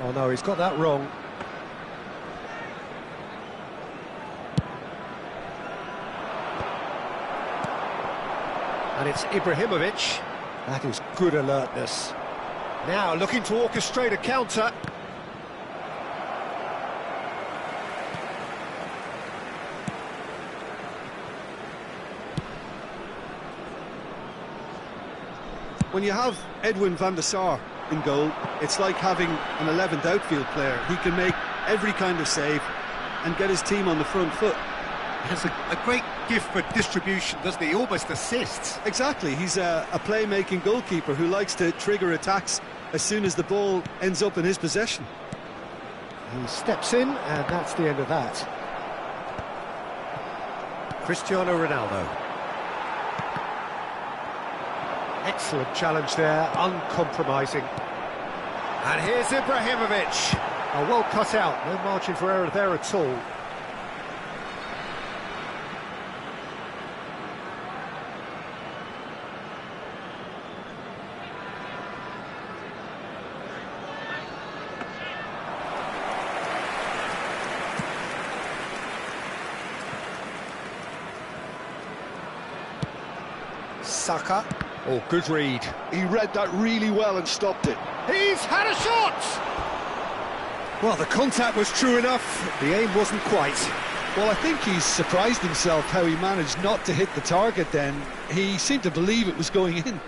Speaker 1: Oh no, he's got that wrong. And it's Ibrahimovic. That is good alertness. Now looking to orchestrate a counter.
Speaker 2: When you have Edwin van der Sar in goal, it's like having an 11th outfield player. He can make every kind of save and get his team on the front foot.
Speaker 1: He has a great gift for distribution, doesn't he? He almost assists.
Speaker 2: Exactly, he's a playmaking goalkeeper who likes to trigger attacks as soon as the ball ends up in his possession.
Speaker 1: He steps in, and that's the end of that. Cristiano Ronaldo. Excellent challenge there, uncompromising. And here's Ibrahimovic. Oh, well cut out, no margin for error there at all. Saka. Oh, good read.
Speaker 2: He read that really well and stopped it.
Speaker 1: He's had a shot! Well, the contact was true enough, the aim wasn't quite.
Speaker 2: Well, I think he's surprised himself how he managed not to hit the target then. He seemed to believe it was going in.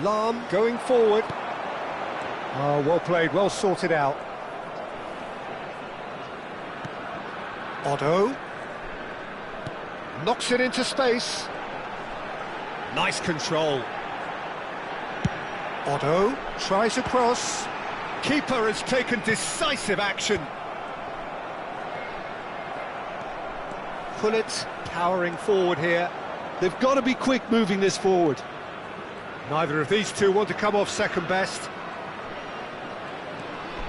Speaker 1: Lahm going forward. Oh, well played, well sorted out. Otto. Knocks it into space. Nice control. Otto tries a cross. Keeper has taken decisive action. Pullet powering forward here.
Speaker 2: They've got to be quick moving this forward.
Speaker 1: Neither of these two want to come off second best.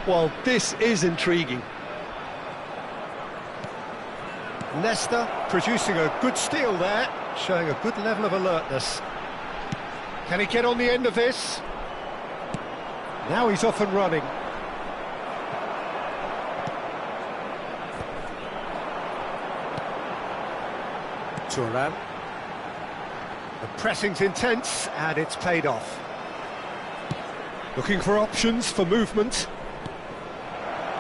Speaker 2: Well, this is intriguing.
Speaker 1: Leicester producing a good steal there, showing a good level of alertness. Can he get on the end of this? Now he's off and running. Thuram. The pressing's intense, and it's paid off. Looking for options for movement.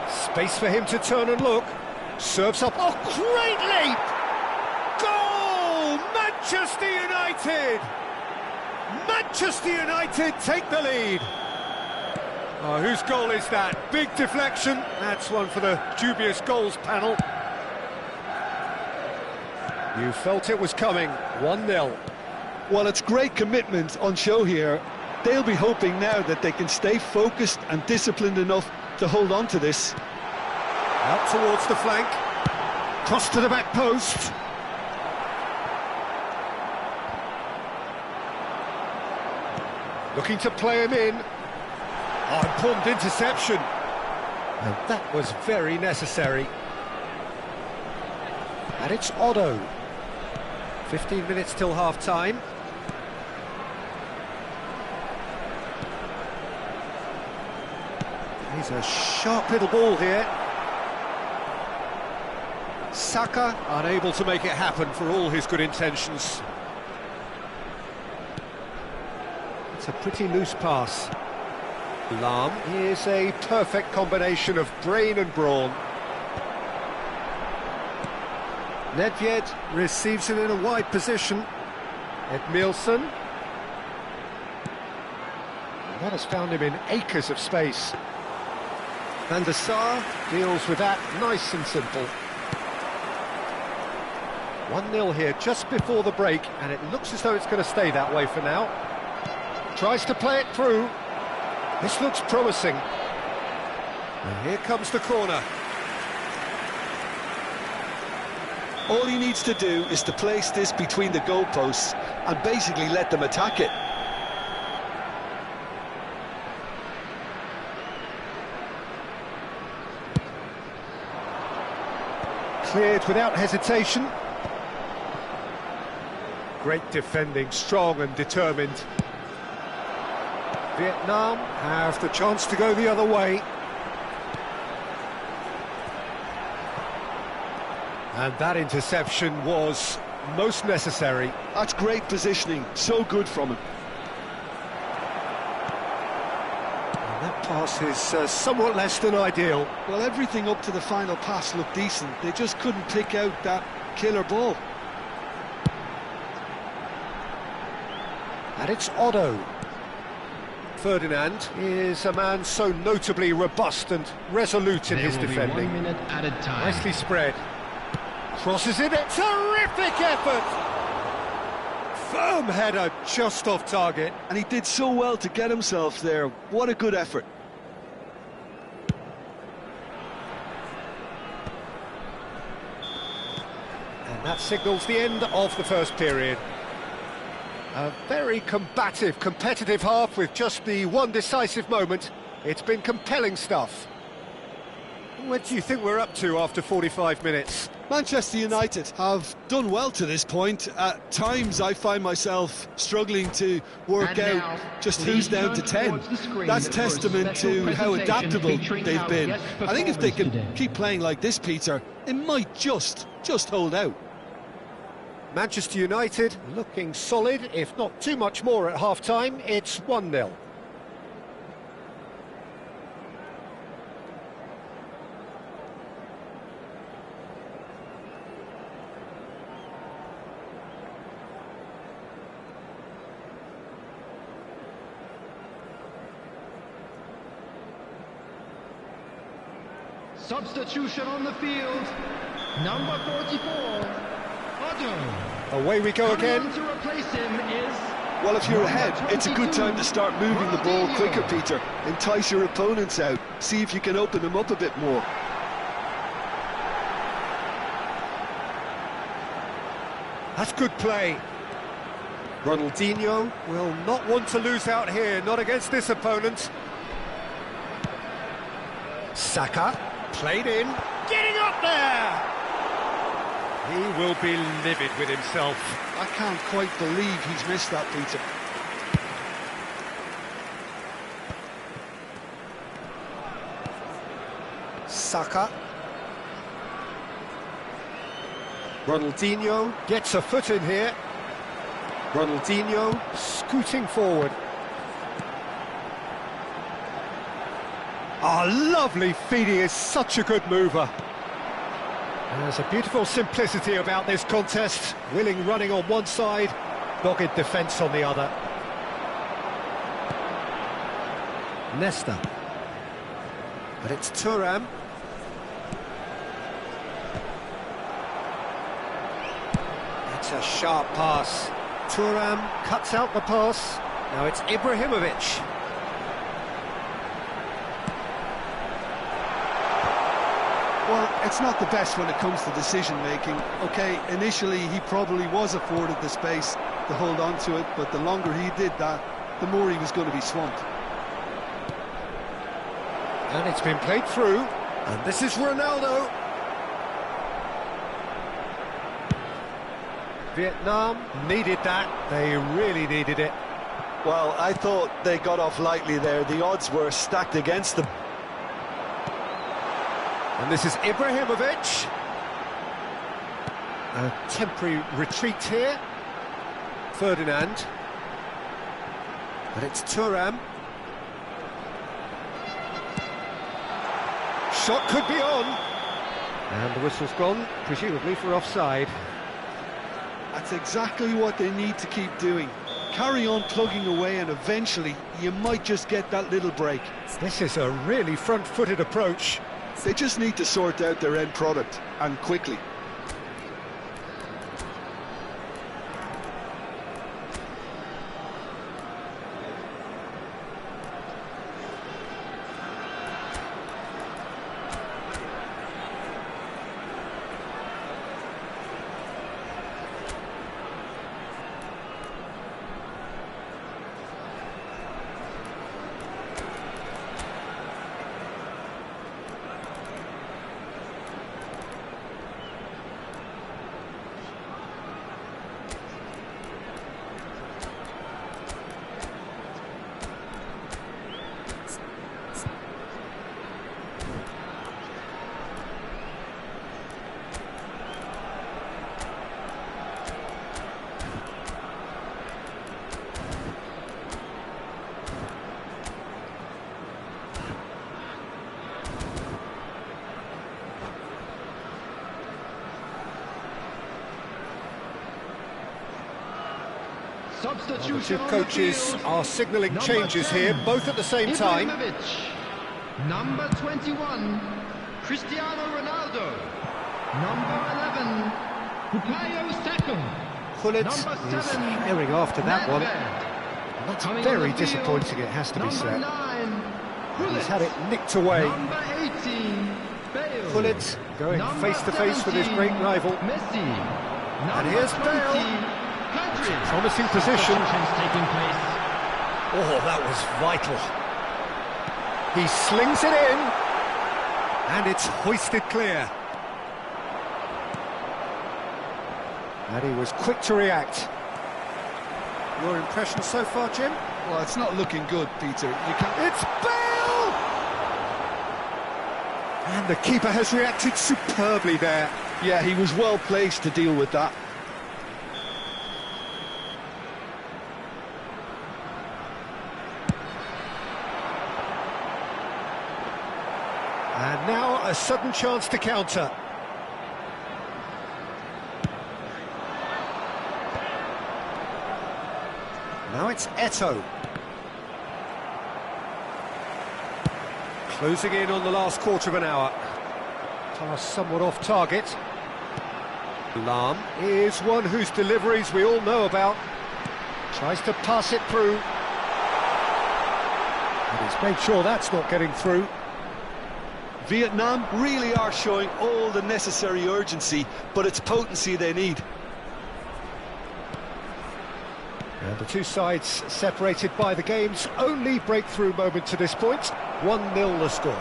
Speaker 1: Space for him to turn and look. Serves up. Oh, great leap! Goal! Manchester United! Manchester United take the lead. Oh, whose goal is that? Big deflection. That's one for the dubious goals panel. You felt it was coming. 1-0.
Speaker 2: Well, it's great commitment on show here. They'll be hoping now that they can stay focused and disciplined enough to hold on to this.
Speaker 1: Out towards the flank. Cross to the back post. Looking to play him in. Oh, important interception. And that was very necessary. And it's Otto. 15 minutes till half-time. He's a sharp little ball here. Saka unable to make it happen for all his good intentions. It's a pretty loose pass. Lahm is a perfect combination of brain and brawn. Nedved receives it in a wide position. Edmilson. That has found him in acres of space. Van der Sar deals with that nice and simple. 1-0 here just before the break, and it looks as though it's going to stay that way for now. Tries to play it through. This looks promising. And here comes the corner.
Speaker 2: All he needs to do is to place this between the goalposts and basically let them attack it.
Speaker 1: Cleared without hesitation. Great defending, strong and determined. Vietnam have the chance to go the other way. And that interception was most necessary.
Speaker 2: That's great positioning, so good from him.
Speaker 1: And that pass is somewhat less than ideal.
Speaker 2: Well, everything up to the final pass looked decent. They just couldn't pick out that killer ball.
Speaker 1: And it's Otto. Ferdinand is a man so notably robust and resolute in his defending.
Speaker 4: 1 minute at a time.
Speaker 1: Nicely spread. Crosses it, a terrific effort! Firm header just off target.
Speaker 2: And he did so well to get himself there. What a good effort.
Speaker 1: And that signals the end of the first period. A very combative, competitive half with just the one decisive moment. It's been compelling stuff. What do you think we're up to after 45 minutes?
Speaker 2: Manchester United have done well to this point. At times I find myself struggling to work out just who's down to 10. That's testament to how adaptable they've been. I think if they can keep playing like this, Peter, it might just hold out.
Speaker 1: Manchester United looking solid, if not too much more at half-time. It's 1-0.
Speaker 4: Substitution on the field. Number 44. Otto.
Speaker 1: Away we go again.
Speaker 4: To replace him is...
Speaker 2: Well, if you're ahead, it's a good time to start moving the ball quicker, Peter. Entice your opponents out. See if you can open them up a bit more.
Speaker 1: That's good play. Ronaldinho will not want to lose out here, not against this opponent. Saka, played in, getting up there! He will be livid with himself.
Speaker 2: I can't quite believe he's missed that, Peter.
Speaker 1: Saka. Ronaldinho gets a foot in here. Ronaldinho scooting forward. Ah, lovely feed, he is such a good mover. There's a beautiful simplicity about this contest. Willing running on one side, dogged defence on the other. Nesta. But it's Thuram. It's a sharp pass. Thuram cuts out the pass. Now it's Ibrahimovic.
Speaker 2: Well, it's not the best when it comes to decision-making. OK, initially he probably was afforded the space to hold on to it, but the longer he did that, the more he was going to be swamped.
Speaker 1: And it's been played through, and this is Ronaldo. Vietnam needed that, they really needed it.
Speaker 2: Well, I thought they got off lightly there. The odds were stacked against them.
Speaker 1: And this is Ibrahimovic. A temporary retreat here. Ferdinand. But it's Thuram. Shot could be on. And the whistle's gone, presumably for offside.
Speaker 2: That's exactly what they need to keep doing. Carry on plugging away and eventually you might just get that little break.
Speaker 1: This is a really front-footed approach.
Speaker 2: They just need to sort out their end product, and quickly.
Speaker 1: The two coaches are signalling changes here, both at the same time.
Speaker 4: Number 21, Cristiano Ronaldo. Number 11, Bukayo Saka.
Speaker 1: Gullit is herring after that one. And that's very disappointing, it has to be said. He's had it nicked away.
Speaker 4: Number 18, Bale.
Speaker 1: Gullit going face to face with his great rival.
Speaker 4: Messi.
Speaker 1: And here's Bale. Promising position. Oh, that was vital. He slings it in, and it's hoisted clear. And he was quick to react. Your impression so far, Jim?
Speaker 2: Well, it's not looking good, Peter. You can't...
Speaker 1: It's Bale! And the keeper has reacted superbly there.
Speaker 2: Yeah, he was well placed to deal with that.
Speaker 1: And now a sudden chance to counter. Now it's Eto'o. Closing in on the last quarter of an hour. Pass somewhat off target. Lahm is one whose deliveries we all know about. Tries to pass it through. And he's made sure that's not getting through.
Speaker 2: Vietnam really are showing all the necessary urgency, but it's potency they need.
Speaker 1: And the two sides separated by the game's only breakthrough moment to this point. 1-0 the score.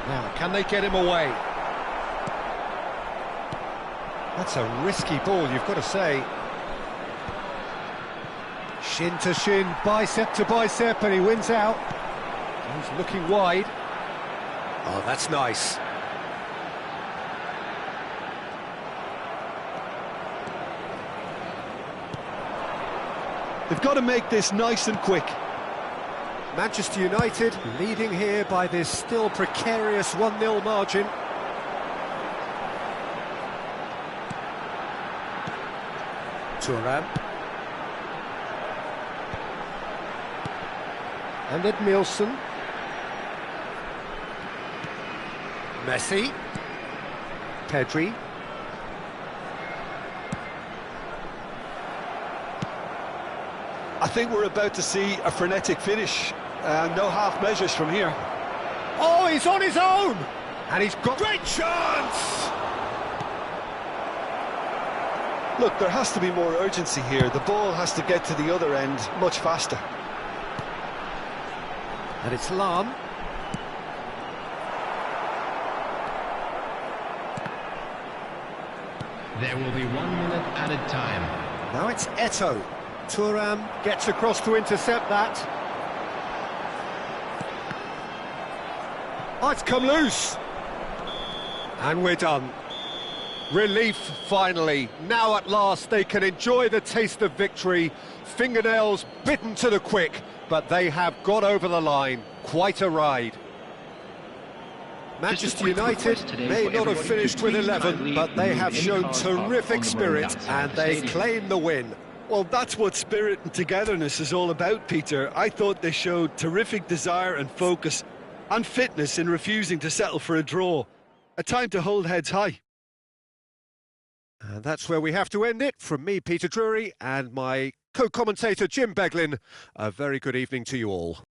Speaker 1: Now, can they get him away? That's a risky ball, you've got to say. Shin to shin, bicep to bicep, and he wins out. He's looking wide. Oh, that's nice.
Speaker 2: They've got to make this nice and quick.
Speaker 1: Manchester United leading here by this still precarious 1-0 margin. Thuram. And Edmilson. Messi. Pedri.
Speaker 2: I think we're about to see a frenetic finish. No half measures from here.
Speaker 1: Oh, he's on his own! And he's got... Great chance!
Speaker 2: Look, there has to be more urgency here. The ball has to get to the other end much faster.
Speaker 1: And it's Lam.
Speaker 4: There will be 1 minute added time.
Speaker 1: Now it's Eto'o. Thuram gets across to intercept that. Oh, it's come loose. And we're done. Relief, finally. Now at last they can enjoy the taste of victory. Fingernails bitten to the quick, but they have got over the line. Quite a ride. Manchester United may not have finished with 11, but they have shown terrific spirit and they claim the win.
Speaker 2: Well, that's what spirit and togetherness is all about, Peter. I thought they showed terrific desire and focus and fitness in refusing to settle for a draw. A time to hold heads high.
Speaker 1: And that's where we have to end it. From me, Peter Drury, and my co-commentator, Jim Beglin, a very good evening to you all.